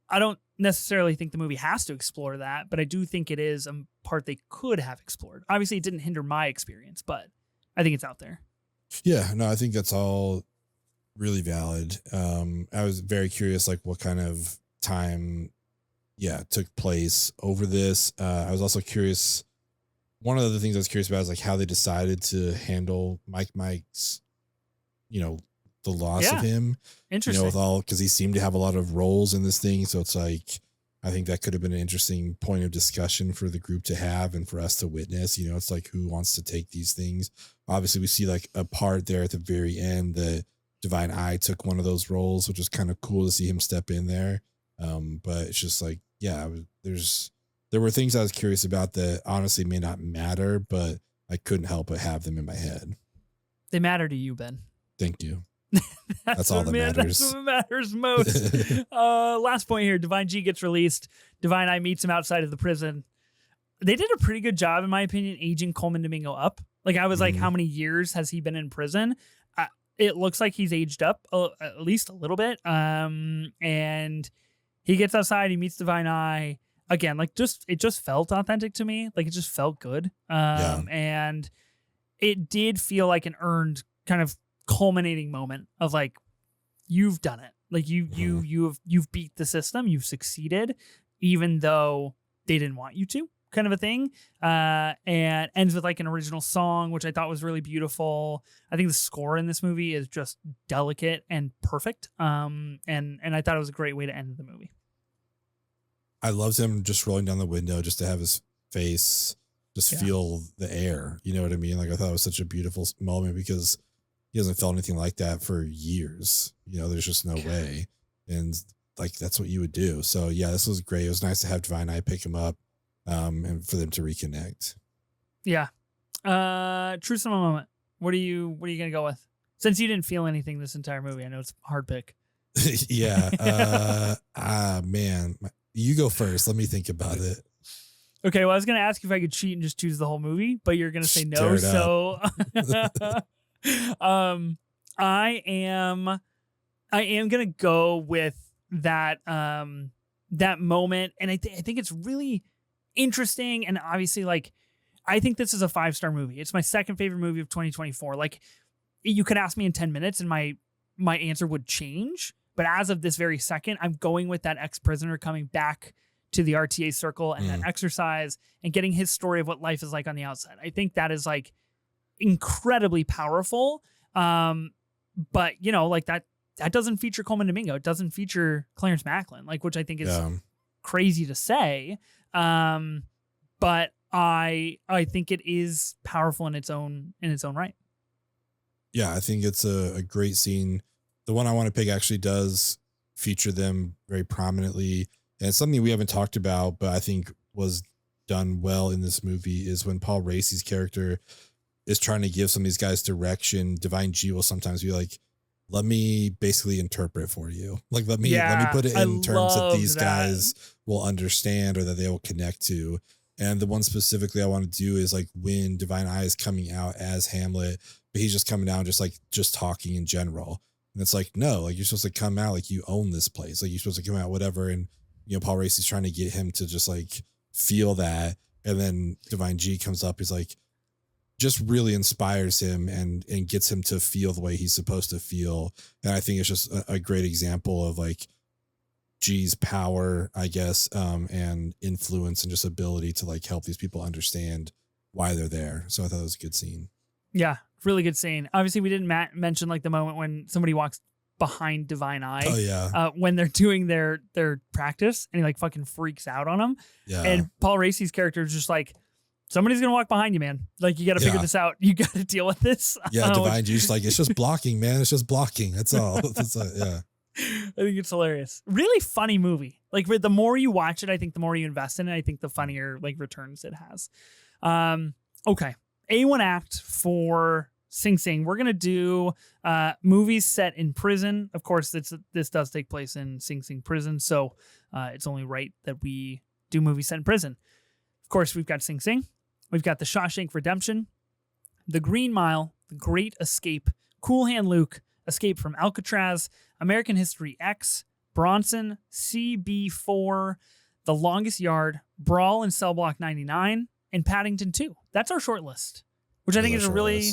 I don't necessarily think the movie has to explore that, but I do think it is a part they could have explored. Obviously, it didn't hinder my experience, but I think it's out there. Yeah, no, I think that's all really valid. I was very curious, like what kind of time, yeah, took place over this. I was also curious. One of the things I was curious about is like how they decided to handle Mike's, you know, the loss of Yeah, him, interesting. with all, because he seemed to have a lot of roles in this thing. So it's like, I think that could have been an interesting point of discussion for the group to have and for us to witness. It's like who wants to take these things. Obviously, we see like a part there at the very end that Divine Eye took one of those roles, which was kind of cool to see him step in there. But it's just like, yeah, there were things I was curious about that honestly may not matter, but I couldn't help but have them in my head. They matter to you, Ben. Thank you. That's all what that That's matters. what matters most. Last point here. Divine G gets released. Divine Eye meets him outside of the prison. They did a pretty good job, in my opinion, aging Coleman Domingo up. Like, I was like, Mhm. how many years has he been in prison? It looks like he's aged up at least a little bit. And he gets outside. He meets Divine Eye. Again, like, it just felt authentic to me. Like, it just felt good. Yeah. And it did feel like an earned kind of culminating moment of like, you've done it. Like Mhm. you've beat the system. You've succeeded, even though they didn't want you to, kind of a thing. And ends with like an original song, which I thought was really beautiful. I think the score in this movie is just delicate and perfect. And I thought it was a great way to end the movie. I loved him just rolling down the window just to have his face just Yeah. feel the air. You know what I mean? Like I thought it was such a beautiful moment because he hasn't felt anything like that for years. There's just no way. And like that's what you would do. So yeah, this was great. It was nice to have Divine Eye pick him up. and for them to reconnect. Yeah. True cinema moment. What are you gonna go with? Since you didn't feel anything this entire movie, I know it's a hard pick. Yeah. Man, you go first. Let me think about it. Okay, well, I was gonna ask you if I could cheat and just choose the whole movie, but you're gonna say Stir no. it up. So, I am gonna go with that that moment, and I think it's really interesting, and obviously, like, I think this is a 5-star movie. It's my second favorite movie of 2024. Like, you could ask me in 10 minutes, and my answer would change. But as of this very second, I'm going with that ex-prisoner coming back to the RTA circle and that exercise and getting his story of what life is like on the outside. I think that is like incredibly powerful. But you know, like that doesn't feature Coleman Domingo. It doesn't feature Clarence Macklin, like, which I think is crazy to say. But I think it is powerful in its own right. Yeah, I think it's a great scene. The one I want to pick actually does feature them very prominently. And it's something we haven't talked about, but I think was done well in this movie is when Paul Raci's character is trying to give some of these guys direction. Divine G will sometimes be like, let me basically interpret for you. Like, let me put it in terms that these guys will understand or that they will connect to. And the one specifically I want to do is like when Divine I is coming out as Hamlet, but he's just coming down just talking in general. And it's like, no, like, you're supposed to come out like you own this place. Like, you're supposed to come out, whatever. And, you know, Paul Raci's trying to get him to just like feel that. And then Divine G comes up. He's like, just really inspires him and gets him to feel the way he's supposed to feel. And I think it's just a great example of like G's power, I guess, and influence and just ability to like help these people understand why they're there. So I thought it was a good scene. Yeah, really good scene. Obviously, we didn't mention like the moment when somebody walks behind Divine Eye. Oh yeah. When they're doing their practice, and he like fucking freaks out on him. Yeah. And Paul Raci's character is just like, somebody's gonna walk behind you, man. Like, you got to figure this out. You got to deal with this. Yeah, Divine G's like, it's just blocking, man. It's just blocking. That's all. Yeah. I think it's hilarious. Really funny movie. Like, the more you watch it, I think the more you invest in it, I think the funnier like returns it has. Okay. A1 act for Sing Sing. We're going to do movies set in prison. Of course, this does take place in Sing Sing prison, so it's only right that we do movies set in prison. Of course, we've got Sing Sing. We've got The Shawshank Redemption, The Green Mile, The Great Escape, Cool Hand Luke, Escape from Alcatraz, American History X, Bronson, CB4, The Longest Yard, Brawl in Cell Block 99, and Paddington 2. That's our short list, which I think is a really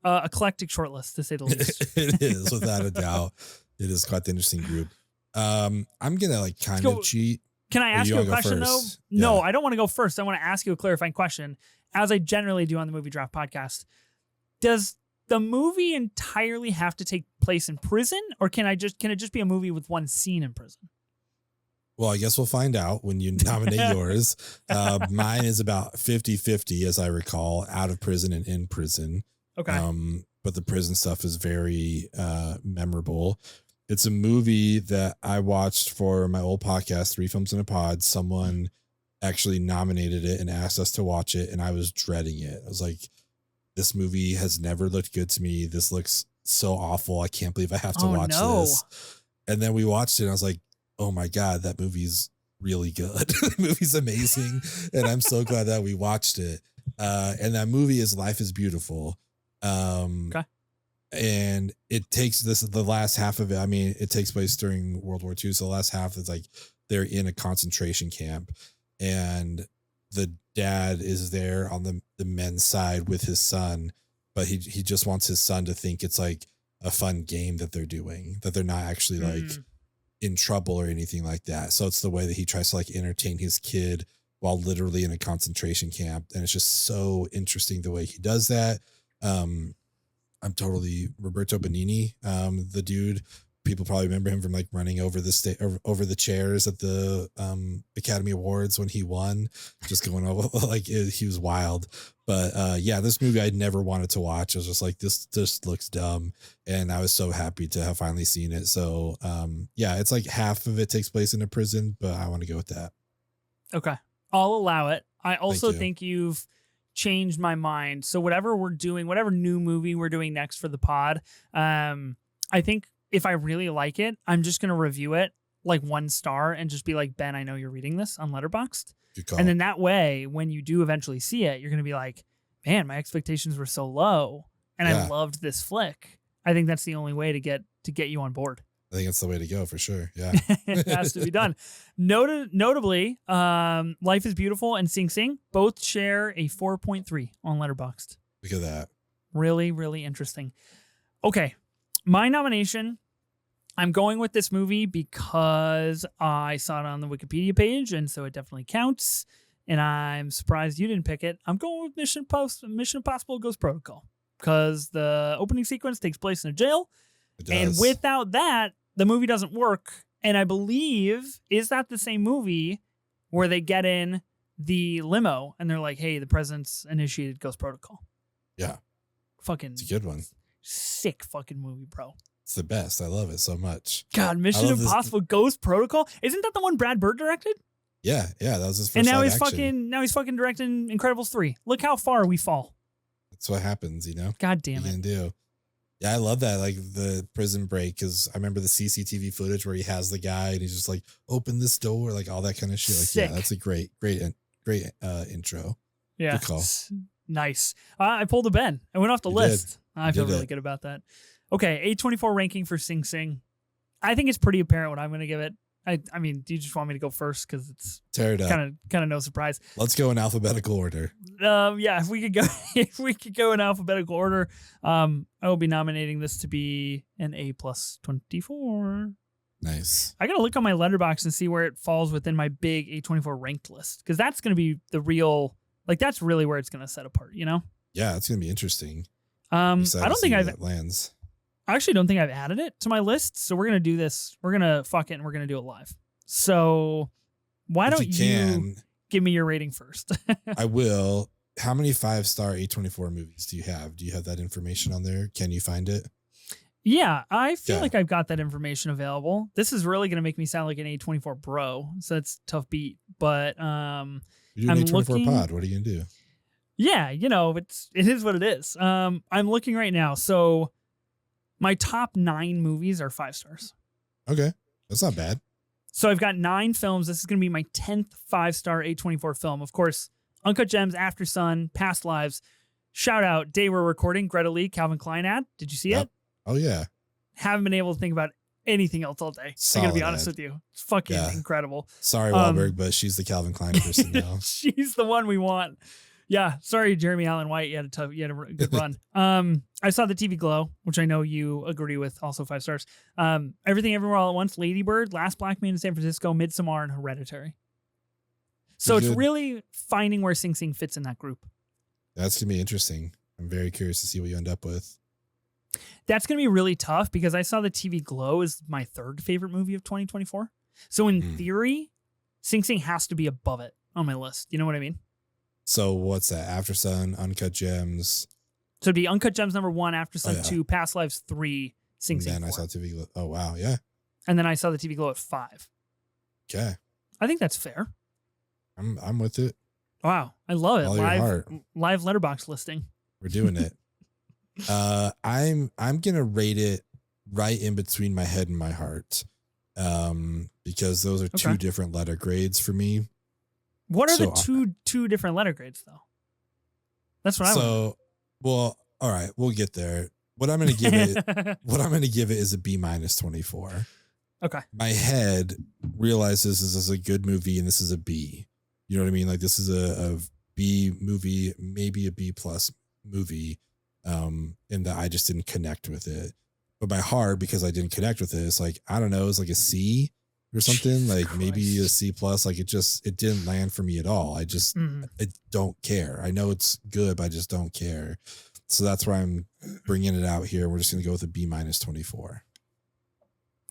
eclectic short list, to say the least. It is, without a doubt. It is quite the interesting group. I'm gonna like kind of cheat. Can I ask you a question though? Yeah. No, I don't want to go first. I want to ask you a clarifying question, as I generally do on the Movie Draft podcast. Does the movie entirely have to take place in prison, or can it just be a movie with one scene in prison? Well, I guess we'll find out when you nominate yours. Mine is about 50-50, as I recall, out of prison and in prison. Okay. But the prison stuff is very memorable. It's a movie that I watched for my old podcast, 3 Films in a Pod. Someone actually nominated it and asked us to watch it, and I was dreading it. I was like, this movie has never looked good to me. This looks so awful. I can't believe I have to watch this. And then we watched it, and I was like, oh my God, that movie's really good. The movie's amazing. And I'm so glad that we watched it. And that movie is Life is Beautiful. Okay. And it takes the last half of it. I mean, it takes place during World War II. So the last half is like they're in a concentration camp, and the dad is there on the men's side with his son, but he just wants his son to think it's like a fun game that they're doing, that they're not actually like in trouble or anything like that. So it's the way that he tries to like entertain his kid while literally in a concentration camp. And it's just so interesting the way he does that. I'm totally Roberto Benigni, the dude. People probably remember him from like running over the chairs at the Academy Awards when he won, just going over like he was wild. But yeah, this movie I'd never wanted to watch. I was just like, this just looks dumb, and I was so happy to have finally seen it. So yeah, it's like half of it takes place in a prison, but I want to go with that. Okay. I'll allow it. I also you. think you've changed my mind. So whatever we're doing, whatever new movie we're doing next for the pod, I think if I really like it, I'm just gonna review it like 1 star and just be like, Ben, I know you're reading this on Letterboxd. Good call. And then that way, when you do eventually see it, you're gonna be like, man, my expectations were so low, and I loved this flick. I think that's the only way to get you on board. I think it's the way to go for sure. Yeah. It has to be done. Notably, Life is Beautiful and Sing Sing both share a 4.3 on Letterboxd. Look at that. Really, really interesting. Okay. My nomination, I'm going with this movie because I saw it on the Wikipedia page, and so it definitely counts. And I'm surprised you didn't pick it. I'm going with Mission Impossible Ghost Protocol because the opening sequence takes place in a jail. It does. And without that, the movie doesn't work. And I believe, is that the same movie where they get in the limo and they're like, hey, the president's initiated Ghost Protocol? Yeah. Fucking. It's a good one. Sick fucking movie, bro. It's the best. I love it so much. God, Mission Impossible Ghost Protocol? Isn't that the one Brad Bird directed? Yeah, that was his first. And now live he's fucking directing Incredibles 3. Look how far we fall. That's what happens, you know? God damn you it. can do. Yeah, I love that, like the prison break, because I remember the CCTV footage where he has the guy and he's just like, open this door, like all that kind of shit. Like, Sick. yeah, that's a great intro. Yeah. Good call. Nice. I pulled a Ben. I went off the list. I feel really good about that. Okay, A24 ranking for Sing Sing. I think it's pretty apparent what I'm going to give it. I mean, do you just want me to go first? Because it's tear it up. Kind of no surprise. Let's go in alphabetical order. Yeah, if we could go in alphabetical order, I will be nominating this to be an A+24. Nice. I gotta look on my Letterboxd and see where it falls within my big A24 ranked list, because that's gonna be the real, like, that's really where it's gonna set apart. You know? Yeah, it's gonna be interesting. I don't think that lands. I actually don't think I've added it to my list, so we're gonna do this. We're gonna fuck it and we're gonna do it live. So why don't you give me your rating first? I will. How many 5-star A24 movies do you have? Do you have that information on there? Can you find it? Yeah, I feel like I've got that information available. This is really gonna make me sound like an A24 bro, so that's a tough beat. But you're doing an A24 pod. What are you gonna do? Yeah, you know, it is what it is. I'm looking right now. So my top 9 movies are 5 stars. Okay. That's not bad. So I've got 9 films. This is going to be my 10th 5-star A24 film. Of course, Uncut Gems, After Sun, Past Lives. Shout out, day we're recording, Greta Lee, Calvin Klein ad. Did you see it? Oh, yeah. Haven't been able to think about anything else all day. I got to be honest with you. It's fucking incredible. Sorry, Wahlberg, but she's the Calvin Klein person now. She's the one we want. Yeah, sorry, Jeremy Allen White. You had a good run. I saw The TV Glow, which I know you agree with, also 5 stars. Everything Everywhere All at Once, Lady Bird, Last Black Man in San Francisco, Midsommar, and Hereditary. So it's really finding where Sing Sing fits in that group. That's going to be interesting. I'm very curious to see what you end up with. That's going to be really tough because I saw The TV Glow is my 3rd favorite movie of 2024. So in theory, Sing Sing has to be above it on my list. You know what I mean? So what's that? After Sun, Uncut Gems. So it'd be Uncut Gems number 1, After Sun 2, Past Lives 3, Sing Sing 4. And then I saw TV Glow. Oh, wow. Yeah. And then I saw The TV Glow at 5. Okay. I think that's fair. I'm with it. Wow. I love it. Live letterbox listing. We're doing it. I'm going to rate it right in between my head and my heart. Because those are 2 different letter grades for me. What are the two different letter grades though? That's what I want. So, well, all right, we'll get there. What I'm going to give it is a B-24. Okay. My head realizes this is a good movie and this is a B. You know what I mean? Like this is a B movie, maybe a B+ movie. And that I just didn't connect with it. But my heart, because I didn't connect with it, it's like, I don't know, it's like a C or something. Jesus like Christ. Maybe a C+. Like it didn't land for me at all. I just I don't care. I know it's good, but I just don't care. So that's why I'm bringing it out here. We're just gonna go with a B-24.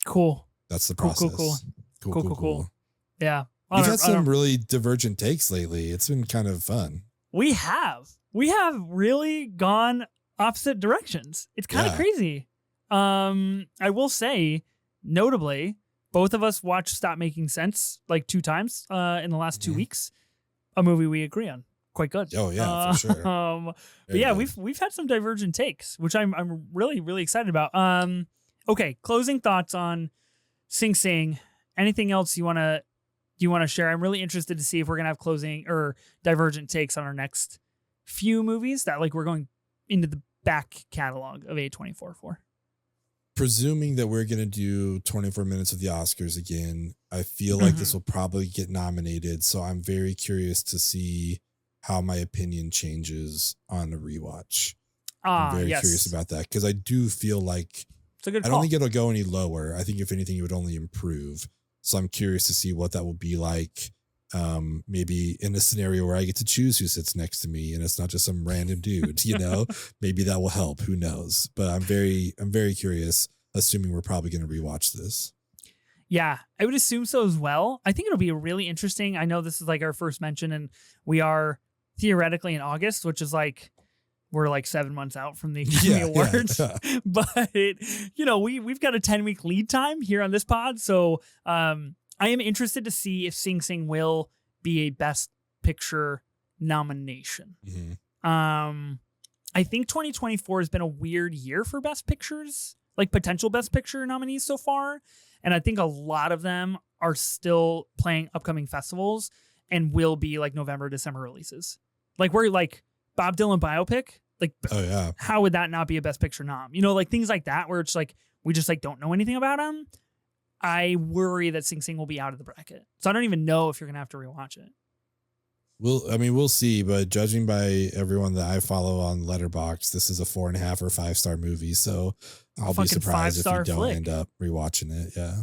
Cool. That's the process. Cool. Yeah. We've had some really divergent takes lately. It's been kind of fun. We have really gone opposite directions. It's kind of crazy. I will say, notably, both of us watched Stop Making Sense like 2 times in the last 2 weeks. a movie we agree on quite good. Oh yeah, for sure. But Very yeah, good. we've had some divergent takes, which I'm really excited about. Okay, closing thoughts on Sing Sing. Anything else you wanna share? I'm really interested to see if we're gonna have closing or divergent takes on our next few movies that like we're going into the back catalog of A24 for. Presuming that we're going to do 24 minutes of the Oscars again, I feel like this Mhm. will probably get nominated. So I'm very curious to see how my opinion changes on a rewatch. I'm Ah, very curious yes, about that because I do feel like it's a good I don't think call. it'll go any lower. I think if anything, it would only improve. So I'm curious to see what that will be like. Maybe in a scenario where I get to choose who sits next to me and it's not just some random dude, maybe that will help. Who knows? But I'm very curious, assuming we're probably going to rewatch this. Yeah, I would assume so as well. I think it'll be really interesting. I know this is like our first mention, and we are theoretically in August, which is like we're like 7 months out from the Academy Yeah. Yeah. Awards. But we've got a 10-week lead time here on this pod, so I am interested to see if Sing Sing will be a Best Picture nomination. Mhm. I think 2024 has been a weird year for Best Pictures, like potential Best Picture nominees so far. And I think a lot of them are still playing upcoming festivals and will be like November, December releases. Like we're like Bob Dylan biopic. Like, Oh yeah. how would that not be a Best Picture nom? Like things like that where it's like we just like don't know anything about them. I worry that Sing Sing will be out of the bracket. So I don't even know if you're gonna have to rewatch it. We'll see, but judging by everyone that I follow on Letterboxd, this is a 4.5 or 5-star movie. So I'll be Fucking surprised if we 5-star don't flick. end up rewatching it. Yeah.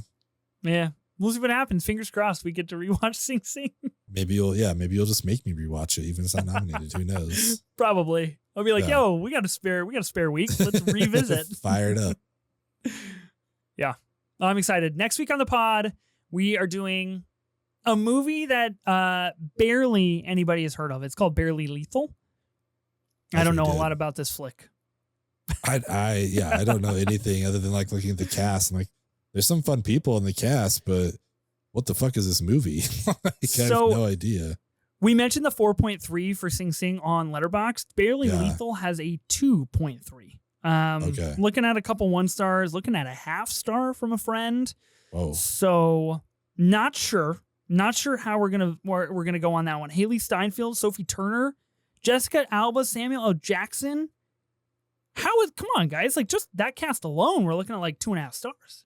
Yeah. We'll see what happens. Fingers crossed we get to rewatch Sing Sing. Maybe you'll just make me rewatch it, even if it's not nominated. Who knows? Probably. I'll be like, Yeah. yo, we got a spare week. Let's revisit. Fired up. Yeah. I'm excited. Next week on the pod, we are doing a movie that barely anybody has heard of. It's called Barely Lethal. I don't know a lot about this flick. I don't know anything other than like looking at the cast. I'm like, there's some fun people in the cast, but what the fuck is this movie? I have no idea. We mentioned the 4.3 for Sing Sing on Letterboxd. Barely Lethal has a 2.3. Okay. Looking at a couple 1 stars, looking at a 1/2 star from a friend. Oh, So not sure how we're gonna go on that one. Haley Steinfeld, Sophie Turner, Jessica Alba, Samuel L. Jackson. Come on, guys? Like just that cast alone, we're looking at like 2.5 stars.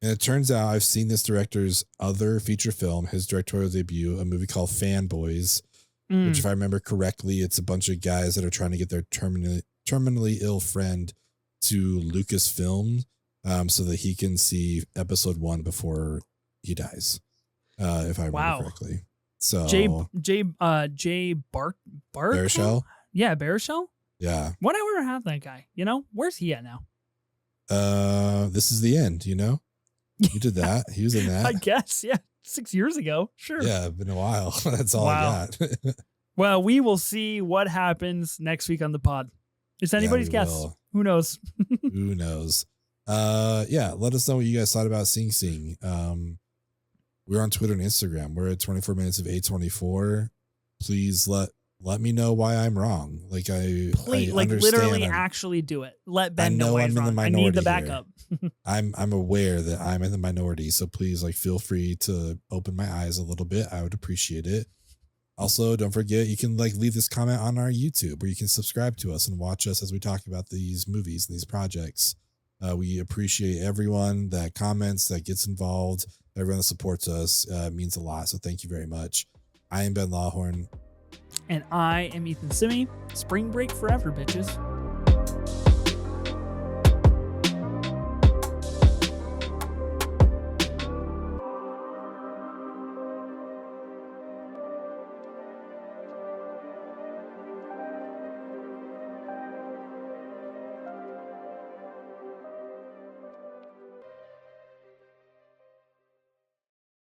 and it turns out I've seen this director's other feature film, his directorial debut, a movie called Fanboys, which, if I remember correctly, it's a bunch of guys that are trying to get their terminally ill friend to Lucasfilm, so that he can see episode 1 before he dies. If I remember correctly. So Jay Bart Baruchel? Yeah, Baruchel. Yeah. Whatever happened to that guy? Where's he at now? This is the end, You did that. He was in that. I guess, yeah. 6 years ago. Sure. Yeah, been a while. That's all I got. Well, we will see what happens next week on the pod. It's anybody's guess. Will. Who knows? Who knows? Let us know what you guys thought about Sing Sing. We're on Twitter and Instagram. We're at 24 minutes of A24. Please let me know why I'm wrong. Like I literally actually do it. Let Ben know why I'm he's in the wrong. I minority need the here. backup. I'm aware that I'm in the minority, so please feel free to open my eyes a little bit. I would appreciate it. Also, don't forget you can leave this comment on our YouTube, where you can subscribe to us and watch us as we talk about these movies and these projects. We appreciate everyone that comments, that gets involved, everyone that supports us. It means a lot. So thank you very much. I am Ben Lawhorn. And I am Ethan Simi. Spring break forever, bitches.